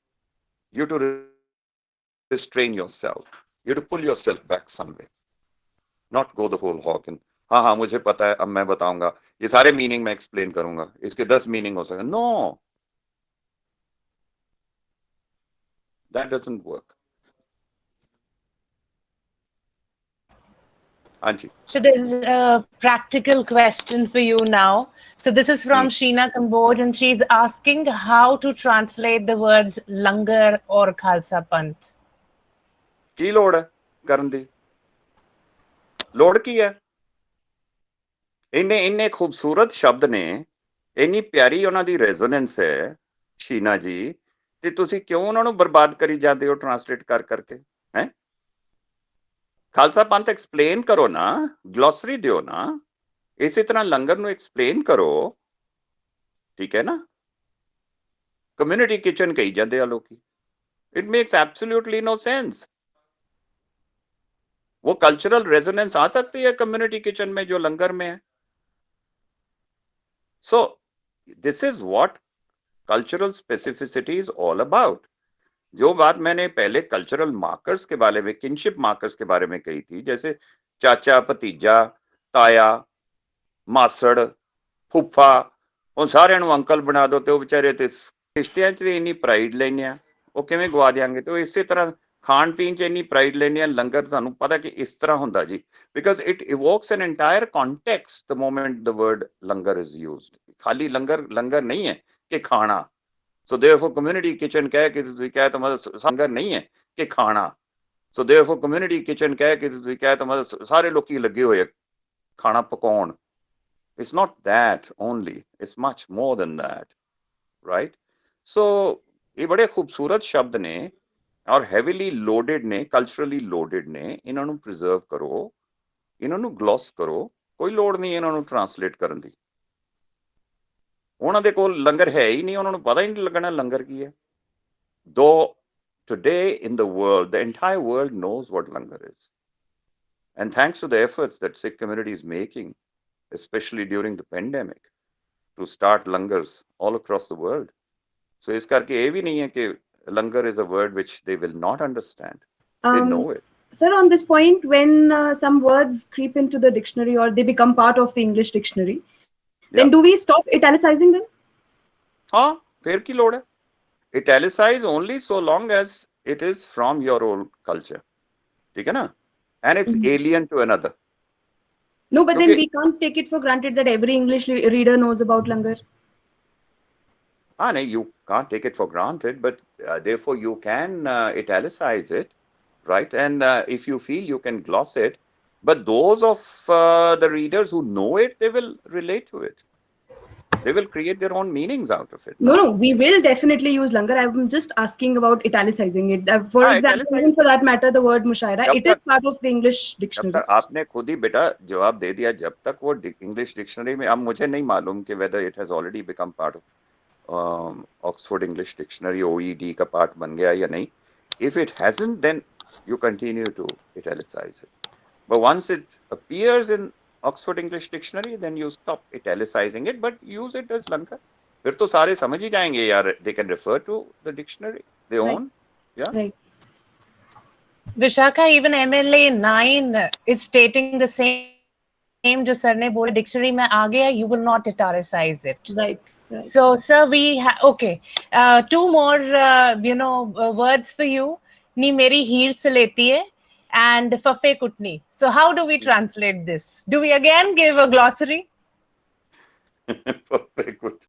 you have to restrain yourself, you have to pull yourself back somewhere, not go the whole hog and हाँ मुझे पता है अब मैं बताऊंगा ये सारे मीनिंग मैं एक्सप्लेन करूंगा, इसके 10 मीनिंग हो सकते. No, that doesn't work. Anji. So there's a practical question for you now. So this is from Sheena Kamboj, and she's asking how to translate the words langar or Khalsa Panth. ਕੀ ਲੋੜ ਹੈ ਕਰਨ ਦੀ? ਲੋੜ ਕੀ ਹੈ? ਇੰਨੇ ਖੂਬਸੂਰਤ ਸ਼ਬਦ ਨੇ, ਇੰਨੀ ਪਿਆਰੀ ਉਹਨਾਂ ਦੀ ਰੈਜ਼ੋਨੈਂਸ ਹੈ ਸ਼ੀਨਾ ਜੀ, ਤੇ ਤੁਸੀਂ ਕਿਉਂ ਉਹਨਾਂ ਨੂੰ ਬਰਬਾਦ ਕਰੀ ਜਾਂਦੇ ਹੋ ਟ੍ਰਾਂਸਲੇਟ ਕਰ ਕਰਕੇ? ਹੈ ਖਾਲਸਾ ਪੰਥ ਐਕਸਪਲੇਨ ਕਰੋ ਨਾ, ਗਲੋਸਰੀ ਦਿਓ ਨਾ, ਇਸੇ ਤਰ੍ਹਾਂ ਲੰਗਰ ਨੂੰ ਐਕਸਪਲੇਨ ਕਰੋ, ਠੀਕ ਹੈ ਨਾ? ਕਮਿਊਨਿਟੀ ਕਿਚਨ ਕਹੀ ਜਾਂਦੇ ਆ ਲੋਕੀ. It makes absolutely no sense. वो कल्चरल रेजोनेंस आ सकती है कम्युनिटी किचन में जो लंगर में है. So this is what cultural specificity is all about. जो बात मैंने पहले कल्चरल मार्कर्स के बारे में, किनशिप मार्कर्स के बारे में कही थी, जैसे चाचा, भतीजा, ताया, मासड़, फूफा, उन सारे अंकल बना दो तो बेचारे रिश्तियां च इन्नी प्राइड लेने वो किवें गवा देंगे. तो इसी तरह खान पीन च इन्नी प्राइड लेने लंगर सानू पता कि इस तरह होंदा जी, because it evokes an entire context the moment the word langar is used. खाली लंगर नहीं है कि खाना. सो देयरफॉर कम्युनिटी किचन कह के तुसीं कह तो मतलब लंगर नहीं है कि खाना. सो देयरफॉर कम्युनिटी किचन कह के तुसीं कह तो मतलब सारे लोकी लगे हुए खाना पकाउण. It's not that only, it's much more than that, right? So ये बड़े खूबसूरत शब्द ने और heavily loaded ने, culturally loaded ने, इन्हां नूं preserve करो, इन्हां नूं gloss करो, कोई लोड़ नहीं इन्हां नूं translate करन दी. उन्हां दे कोल लंगर है ही नहीं, उन्हां नूं पता ही नहीं लगना लंगर की है. Though today in the world, the entire world knows what langar is. And thanks to the efforts that Sikh community is making, especially during the pandemic, to start langars all across the world. So is karke ye bhi nahi hai ki langar is a word which they will not understand. They know it. Sir, on this point, when some words creep into the dictionary or they become part of the English dictionary, then do we stop italicizing them? हाँ, फिर की लोड़ है? Italicize only so long as it is from your own culture. ठीक है ना? And it's alien to another. No, but then we can't take it for granted that every English reader knows about langar. No, you can't take it for granted, but therefore you can italicize it, right? And if you feel you can gloss it, but those of the readers who know it, they will relate to it. They will create their own meanings out of it. No, we will definitely use langar. I'm just asking about italicizing it. For example, even for that matter, the word mushaira, it is part of the English dictionary. आपने खुद ही बेटा जवाब दे दिया. जब तक वो English dictionary में, अब मुझे नहीं मालूम कि whether it has already become part of Oxford English Dictionary, OED का part बन गया या नहीं. If it hasn't, then you continue to italicize it. But once it appears in Oxford English Dictionary, then you stop italicizing it, but use it as langar. फिर तो सारे समझ ही जाएंगे यार. They can refer to the dictionary they own. Yeah. Right. Vishakha, even MLA 9 is stating the same जो sir ने बोला dictionary में आ गया, you will not italicize it. Right. So sir, we okay. Two more words for you. नी मेरी heels लेती है. and Fafe Kutni. So how do we translate this? Do we again give a glossary? Very good.